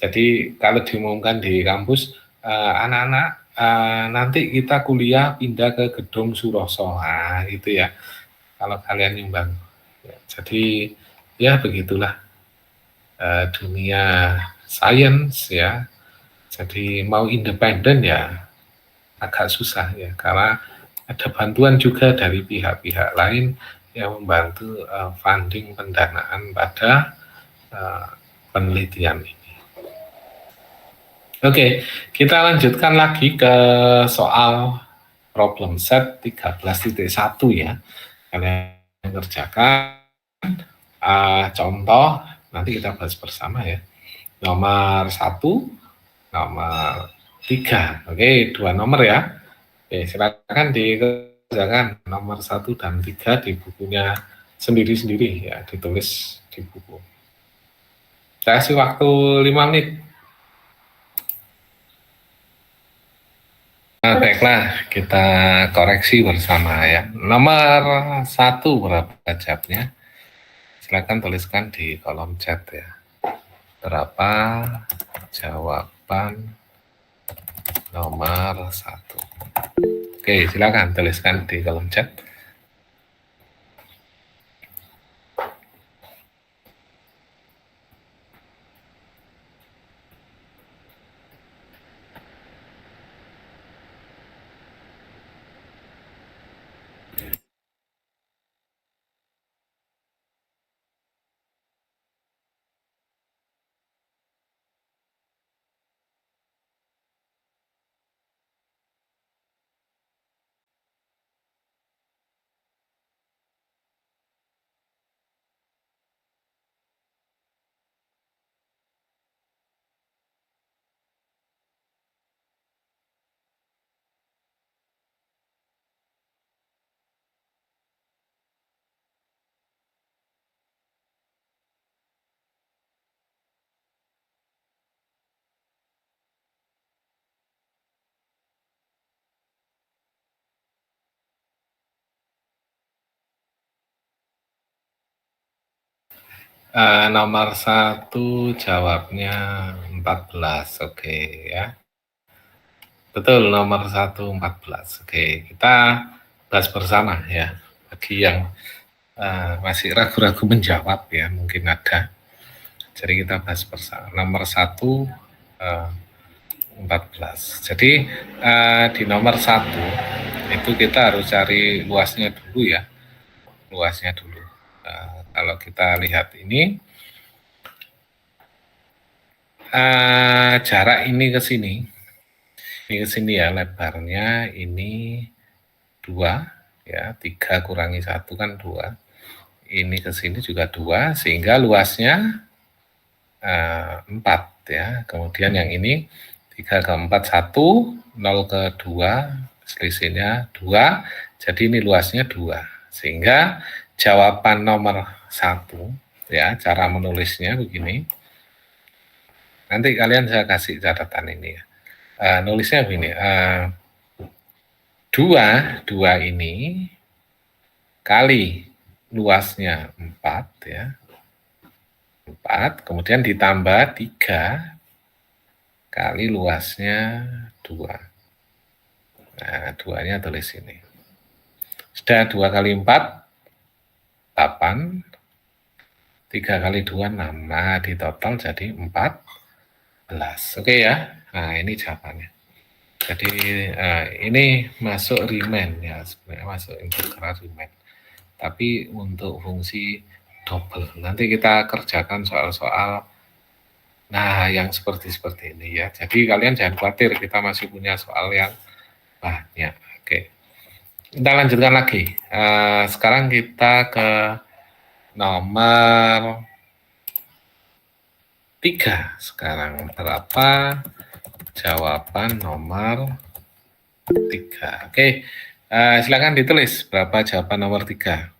Jadi kalau diumumkan di kampus, anak-anak nanti kita kuliah pindah ke Gedung Suroso, nah gitu ya. Kalau kalian nyumbang, ya, jadi ya begitulah dunia sains ya. Jadi mau independen ya agak susah ya, karena ada bantuan juga dari pihak-pihak lain yang membantu funding pendanaan pada penelitian ini. Oke, kita lanjutkan lagi ke soal problem set 13.1 ya. Kalian kerjakan contoh, nanti kita bahas bersama ya. Nomor 1, nomor 3. Oke, 2 nomor ya. Oke, silakan dikerjakan nomor 1 dan 3 di bukunya sendiri-sendiri ya, ditulis di buku. Saya kasih waktu 5 menit. Nah, baiklah, kita koreksi bersama ya. Nomor 1 berapa jawabnya? Silakan tuliskan di kolom chat ya. Berapa jawaban nomor 1? Oke, silakan tuliskan di kolom chat. Nomor 1 jawabnya 14. Oke ya. Betul, nomor 1 14. Oke, kita bahas bersama ya. Bagi yang masih ragu-ragu menjawab ya, mungkin ada. Jadi kita bahas bersama. Nomor 1 14. Jadi di nomor 1 itu kita harus cari luasnya dulu ya. Luasnya dulu. Kalau kita lihat ini, jarak ini ke sini ya, lebarnya ini 2 ya, 3 kurangi 1 kan 2. Ini ke sini juga 2, sehingga luasnya 4 ya. Kemudian yang ini 3 ke 4 1, 0 ke 2 selisihnya 2, jadi ini luasnya 2. Sehingga jawaban nomor 1 ya, cara menulisnya begini. Nanti kalian saya kasih catatan ini ya. Nulisnya begini, 2 ini kali luasnya 4 ya. 4, kemudian ditambah 3 kali luasnya 2. Nah, 2-nya tulis ini. Sudah 2 kali 4, 8. 3 kali 2, 6. Nah, di total jadi 14. Oke ya. Nah, ini jawabannya. Jadi ini masuk Riemann ya, sebenarnya masuk integral Riemann. Tapi untuk fungsi double. Nanti kita kerjakan soal-soal nah yang seperti ini ya. Jadi kalian jangan khawatir, kita masih punya soal yang banyak. Oke. Kita lanjutkan lagi. Sekarang kita ke nomor 3 sekarang. Berapa jawaban nomor 3? Oke, silakan ditulis berapa jawaban nomor 3.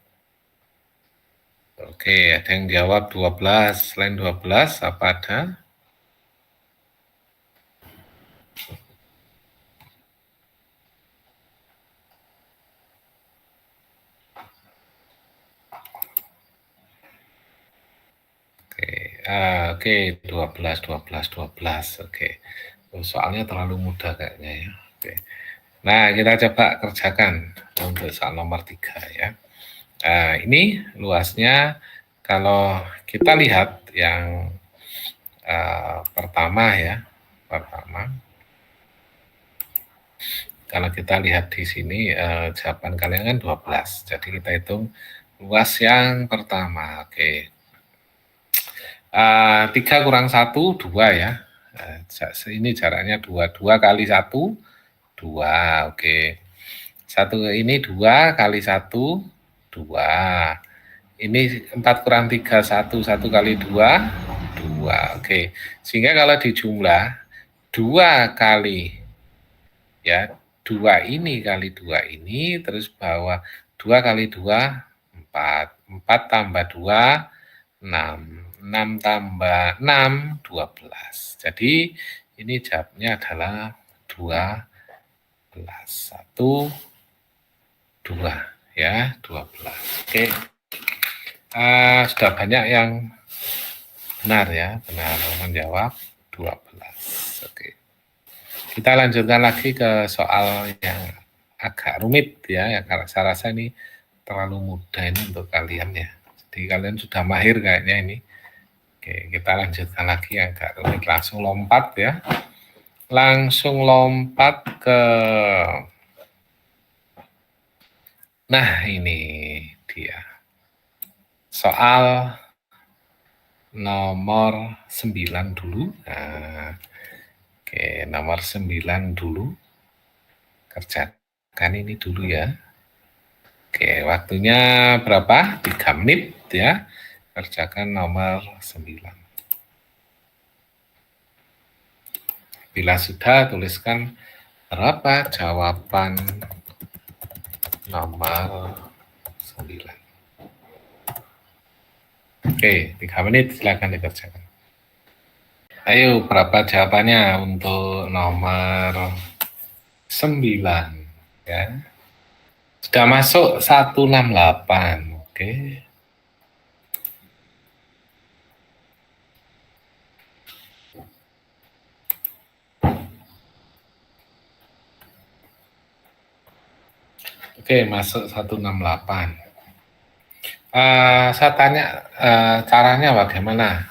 Oke, ada yang jawab 12. Selain 12, apa ada? Oke, 12. Oke. Soalnya terlalu mudah kayaknya ya. Oke. Nah, kita coba kerjakan untuk soal nomor 3 ya. Ini luasnya kalau kita lihat yang pertama ya. Kalau kita lihat di sini jawaban kalian kan 12. Jadi kita hitung luas yang pertama. Oke. 3 kurang 1, 2 ya. Ini jaraknya 2. 2 kali 1, 2. Oke. 1 ini 2 kali 1, 2. Ini 4 kurang 3, 1. 1 kali 2, 2. Oke. Sehingga kalau dijumlah 2 kali ya, 2 ini kali 2 ini, terus bawah 2 kali 2, 4. 4 tambah 2, 6. 6 tambah 6, 12. Jadi ini jawabnya adalah 12. 1, 2 ya, 12. Oke. Sudah banyak yang benar ya, benar menjawab 12. Oke. Kita lanjutkan lagi ke soal yang agak rumit ya, yang saya rasa ini terlalu mudah ini untuk kalian ya. Jadi kalian sudah mahir kayaknya ini. Oke, kita lanjutkan lagi yang agak rumit. Langsung lompat ya. Langsung lompat ke... Nah, ini dia. Soal nomor 9 dulu. Nah, oke, nomor 9 dulu. Kerjakan ini dulu ya. Oke, waktunya berapa? 3 menit ya. Kerjakan nomor 9. Bila sudah, tuliskan berapa jawaban nomor 9. Oke, 3 menit silakan dikerjakan. Ayo, berapa jawabannya untuk nomor 9 ya. Sudah masuk 168. Oke. Oke, masuk 168. Saya tanya caranya bagaimana?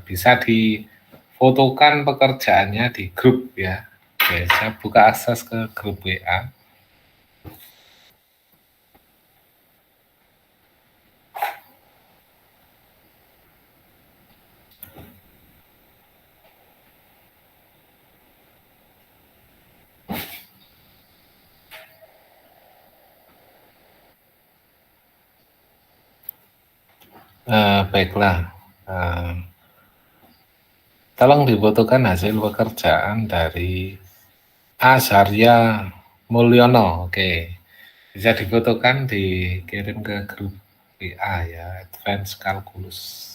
Bisa difotokan pekerjaannya di grup ya. Oke, saya buka akses ke grup WA. Baiklah. Tolong difotokan hasil pekerjaan dari Azarya Mulyono. Oke. Bisa difotokan, dikirim ke grup WA ya, Advanced Calculus.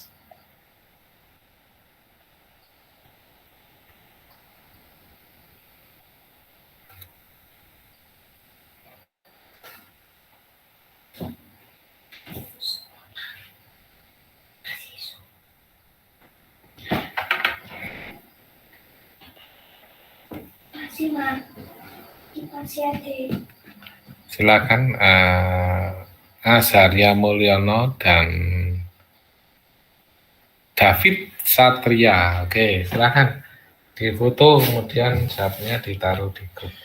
Silakan Azharia Mulyono dan David Satria. Oke, silakan difoto kemudian jawabnya ditaruh di grup.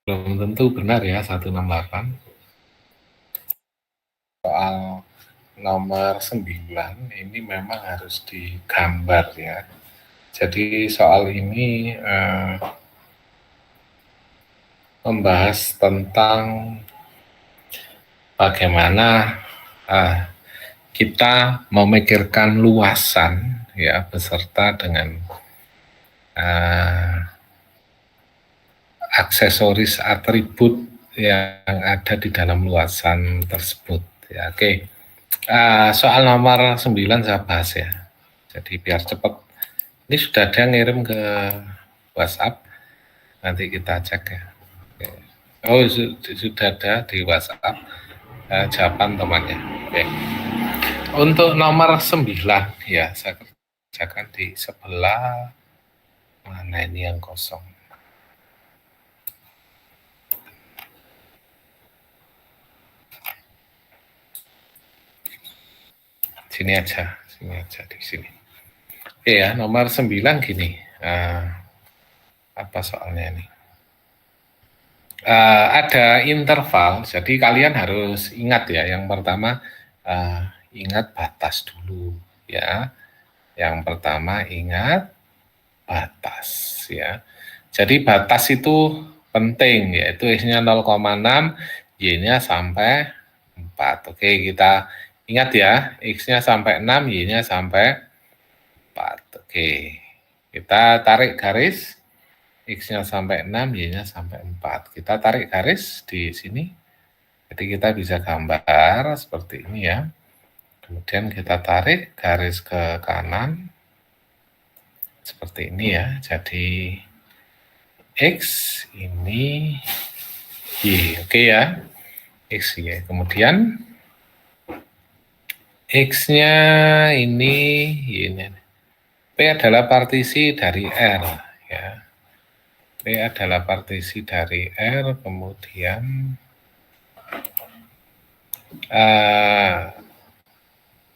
Belum tentu benar ya 168. Soal nomor 9 ini memang harus digambar ya. Jadi soal ini membahas tentang bagaimana kita memikirkan luasan ya beserta dengan aksesoris atribut yang ada di dalam luasan tersebut ya. Oke. Soal nomor 9 saya bahas ya. Jadi biar cepat. Ini sudah ada ngirim ke WhatsApp. Nanti kita cek ya. Oke. Oh, sudah ada di WhatsApp jawaban temannya. Oke. Untuk nomor 9 ya, saya kerjakan di sebelah mana ini yang kosong. Sini aja di sini. Oke ya, nomor 9 gini. Apa soalnya ini? Ada interval, jadi kalian harus ingat ya. Yang pertama ingat batas dulu ya. Yang pertama ingat batas ya. Jadi batas itu penting, yaitu X-nya 0,6, Y-nya sampai 4. Oke, kita ingat ya, X-nya sampai 6, Y-nya sampai 4. Oke, kita tarik garis, X-nya sampai 6, Y-nya sampai 4. Kita tarik garis di sini, jadi kita bisa gambar seperti ini ya. Kemudian kita tarik garis ke kanan, seperti ini ya. Jadi X ini Y, oke ya. X Y. Kemudian X-nya ini Y ini. P adalah partisi dari R ya. P adalah partisi dari R, kemudian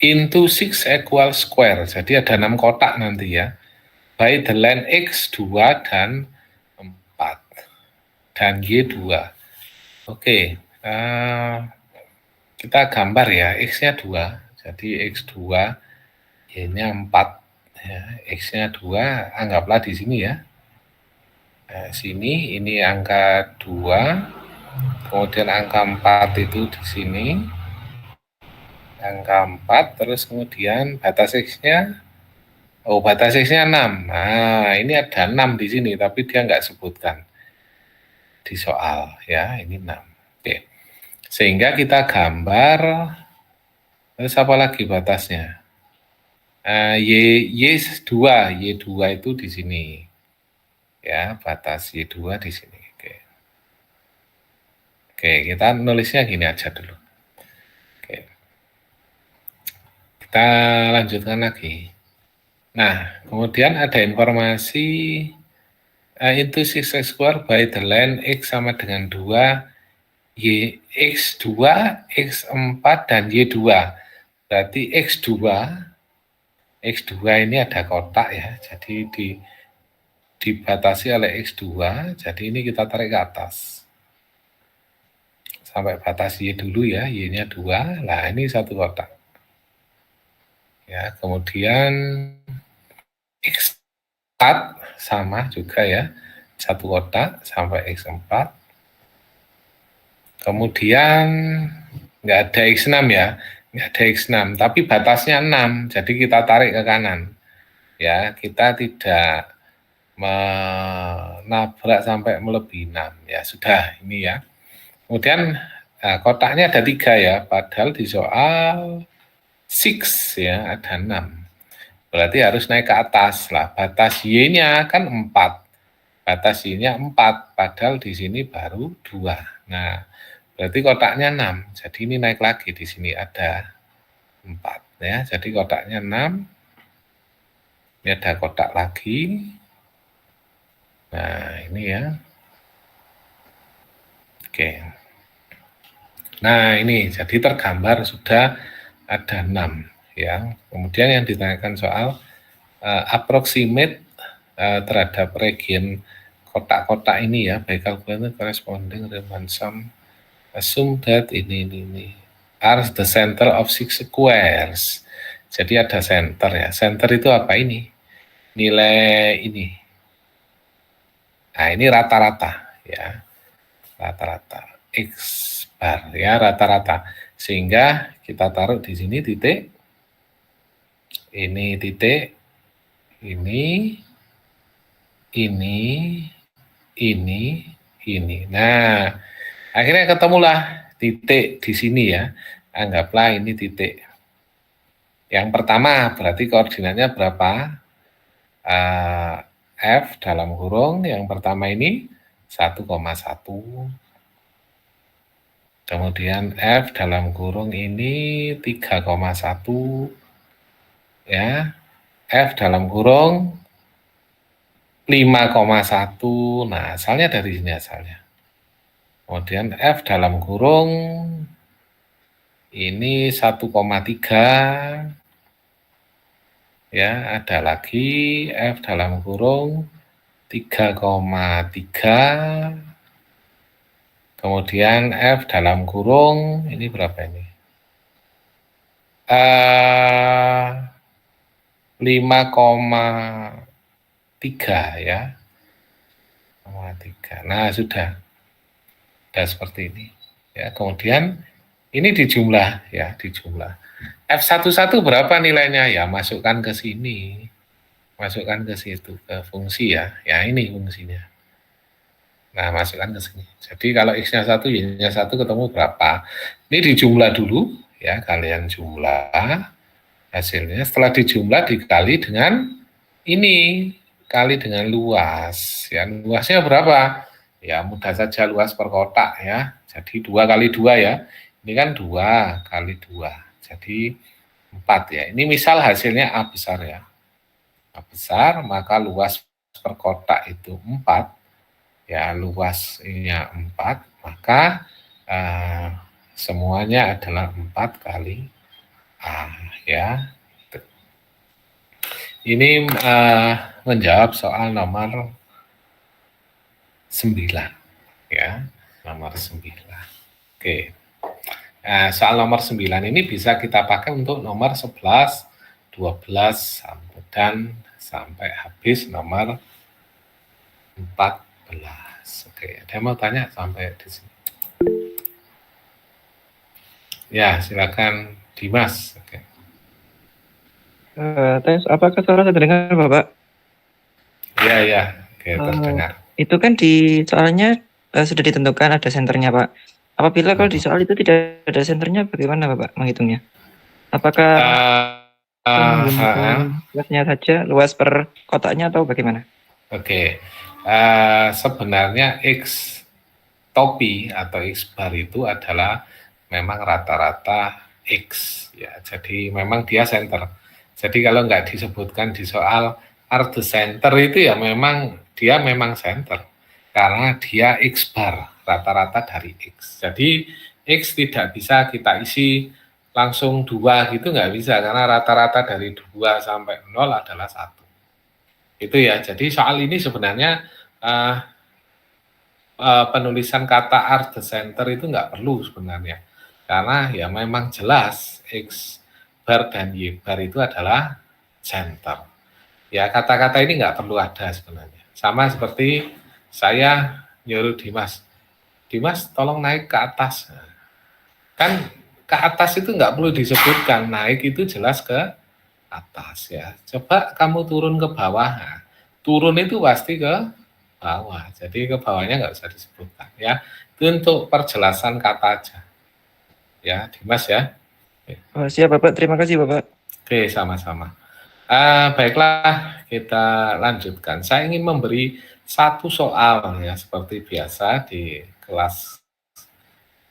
into 6 equal square. Jadi ada 6 kotak nanti ya. By the length X2 dan 4 dan Y2. Oke, kita gambar ya, X-nya 2, jadi X2, Y-nya 4, ya, X-nya 2, anggaplah di sini ya. Nah, sini ini angka 2, kemudian angka 4 itu di sini, angka 4, terus kemudian batas X-nya, batas X-nya 6. Nah, ini ada 6 di sini, tapi dia nggak sebutkan di soal ya, ini 6. Oke. Sehingga kita gambar, terus apa lagi batasnya? Y2 itu di sini. Ya, batas Y2 di sini. Oke, kita nulisnya gini aja dulu. Oke. Kita lanjutkan lagi. Nah, kemudian ada informasi into 6x square by the length X sama dengan 2, Y, X2, X4, dan Y2. Berarti X2 ini ada kotak ya, jadi dibatasi oleh X2, jadi ini kita tarik ke atas. Sampai batas Y dulu ya, Y-nya 2, nah ini satu kotak. Ya, kemudian X4 sama juga ya, satu kotak sampai X4. Kemudian nggak ada X6 ya, nggak ada X6, tapi batasnya 6, jadi kita tarik ke kanan. ya, kita tidak menabrak sampai melebihi 6, ya sudah ini ya. Kemudian kotaknya ada 3 ya, padahal di soal 6 ya ada 6. Berarti harus naik ke atas lah. Batas Y-nya kan 4. Batas Y-nya 4, padahal di sini baru 2. Nah, berarti kotaknya 6. Jadi ini naik lagi, di sini ada 4 ya. Jadi kotaknya 6. Ini ada kotak lagi. Nah, ini ya. Oke. Nah, ini jadi tergambar sudah ada 6 ya. Kemudian yang ditanyakan soal approximate terhadap region kotak-kotak ini ya, by calculating corresponding Riemann sum, assume that ini are the center of 6 squares. Jadi ada center ya. Center itu apa ini? Nilai ini. Nah, ini rata-rata ya. Rata-rata X bar ya, rata-rata. Sehingga kita taruh di sini titik. Ini titik. Ini. Nah, akhirnya ketemulah titik di sini ya. Anggaplah ini titik. Yang pertama berarti koordinatnya berapa? F dalam kurung yang pertama ini 1,1. Kemudian F dalam kurung ini 3,1. Ya. F dalam kurung 5,1. Nah, asalnya dari sini asalnya. Kemudian F dalam kurung ini 1,3. Ya, ada lagi F dalam kurung 3,3. Kemudian F dalam kurung ini berapa ini? 5,3 ya. 5,3. Nah, sudah seperti ini. Ya, kemudian ini dijumlah ya, dijumlah. F11 berapa nilainya? Ya, masukkan ke sini. Masukkan ke situ, ke fungsi ya. Ya, ini fungsinya. Nah, masukkan ke sini. Jadi kalau X-nya 1, Y-nya 1 ketemu berapa? Ini dijumlah dulu ya, kalian jumlah hasilnya. Setelah dijumlah dikali dengan ini, kali dengan luas. Ya, luasnya berapa? Ya, mudah saja luas per kotak ya. Jadi 2 kali 2 ya. Ini kan 2 kali 2. Jadi 4 ya. Ini misal hasilnya A besar ya. A besar, maka luas per kotak itu 4. Ya, luasnya 4, maka semuanya adalah 4 kali A ya. Ini menjawab soal nomor 9 ya, nomor 9. Oke. Soal nomor 9 ini bisa kita pakai untuk nomor 11, 12 dan sampai habis nomor 14. Oke, ada yang mau tanya sampai di sini? Ya, silakan Dimas. Oke. Apakah suara saya terdengar, Bapak? Iya, oke, terdengar. Itu kan di soalnya sudah ditentukan ada senternya, Pak. Apabila kalau di soal itu tidak ada senternya, bagaimana Bapak menghitungnya? Apakah luasnya saja, luas per kotaknya atau bagaimana? Oke. Sebenarnya X topi atau X bar itu adalah memang rata-rata X ya. Jadi memang dia center. Jadi kalau nggak disebutkan di soal are the center itu ya memang dia memang center karena dia X bar rata-rata dari X. Jadi X tidak bisa kita isi langsung 2 gitu nggak bisa karena rata-rata dari 2 sampai 0 adalah 1. Itu ya. Jadi soal ini sebenarnya penulisan kata are the center itu nggak perlu sebenarnya. Karena ya memang jelas X bar dan Y bar itu adalah center. Ya kata-kata ini nggak perlu ada sebenarnya. Sama seperti saya nyuruh Dimas tolong naik ke atas. Kan ke atas itu nggak perlu disebutkan, naik itu jelas ke atas ya. Coba kamu turun ke bawah. Nah, turun itu pasti ke bawah. Jadi ke bawahnya nggak usah disebutkan ya. Itu untuk perjelasan kata aja. Ya, Dimas ya. Oh, siap Bapak, terima kasih Bapak. Oke, sama-sama. Baiklah, kita lanjutkan. Saya ingin memberi satu soal ya, seperti biasa di kelas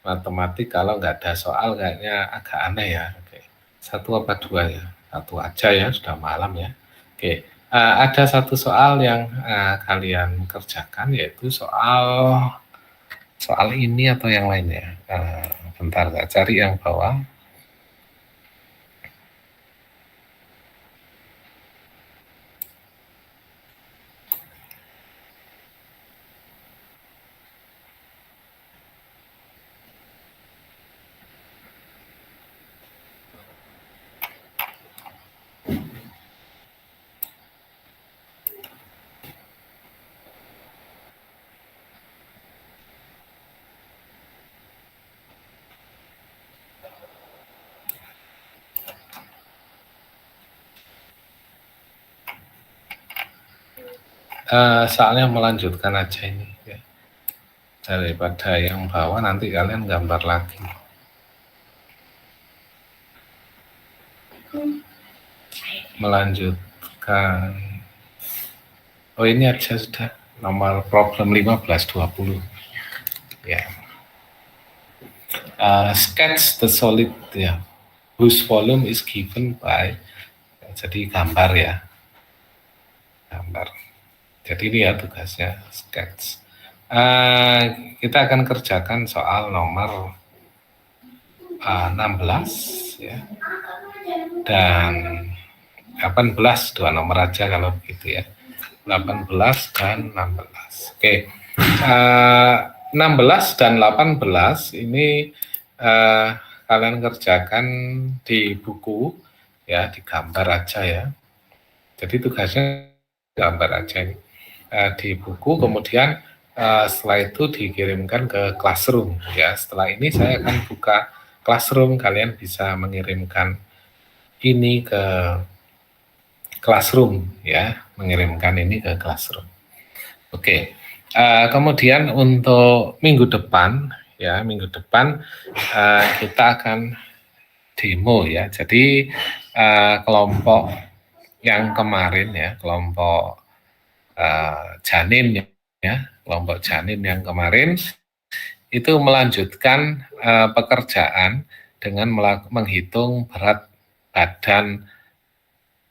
matematik. Kalau nggak ada soal kayaknya agak aneh ya. Oke. Satu apa dua ya? Satu aja ya, sudah malam ya. Oke, ada satu soal yang kalian kerjakan, yaitu soal ini atau yang lainnya. Bentar, saya cari yang bawah. Soalnya melanjutkan aja ini ya. Daripada yang bawah nanti kalian gambar lagi. Melanjutkan. Oh, ini aja sudah. Nomor problem 1520 ya. Sketch the solid ya, whose volume is given by, jadi gambar ya, gambar. Jadi ini ya tugasnya, sketch. Kita akan kerjakan soal nomor 16 ya, dan 18, dua nomor aja kalau begitu ya, 18 dan 16. Oke, 16 dan 18 ini kalian kerjakan di buku ya, di gambar aja ya. Jadi tugasnya gambar aja ini di buku, kemudian setelah itu dikirimkan ke classroom ya. Setelah ini saya akan buka classroom, kalian bisa mengirimkan ini ke classroom ya, mengirimkan ini ke classroom. Oke. Kemudian untuk minggu depan ya, minggu depan kita akan demo ya. Jadi kelompok yang kemarin ya, kelompok janin ya, kelompok janin yang kemarin itu melanjutkan pekerjaan dengan menghitung berat badan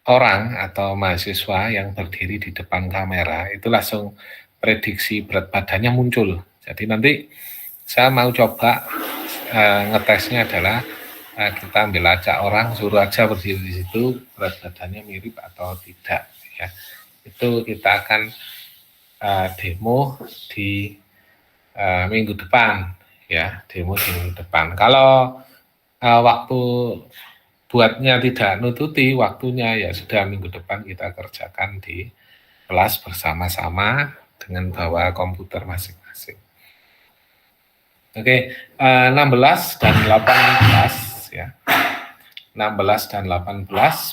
orang atau mahasiswa yang berdiri di depan kamera. Itu langsung prediksi berat badannya muncul. Jadi nanti saya mau coba ngetesnya adalah kita ambil acak orang, suruh aja berdiri di situ, berat badannya mirip atau tidak ya. Itu kita akan demo di minggu depan ya, demo di minggu depan. Kalau waktu buatnya tidak nututi waktunya, ya sudah minggu depan kita kerjakan di kelas bersama-sama dengan bawa komputer masing-masing. Oke, 16 dan 18 ya. 16 dan 18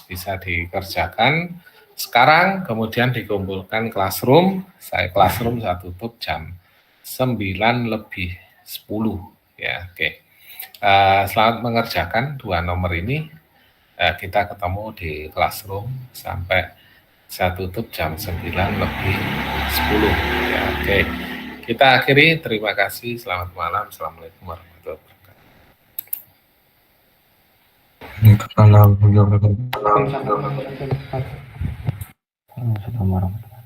bisa dikerjakan sekarang, kemudian dikumpulkan classroom. Saya classroom saya tutup jam 9:10 ya. Oke. Selamat mengerjakan dua nomor ini. Kita ketemu di classroom sampai saya tutup jam 9:10 ya. Oke. Kita akhiri, terima kasih, selamat malam, assalamualaikum warahmatullahi wabarakatuh. Waalaikumsalam warahmatullahi wabarakatuh.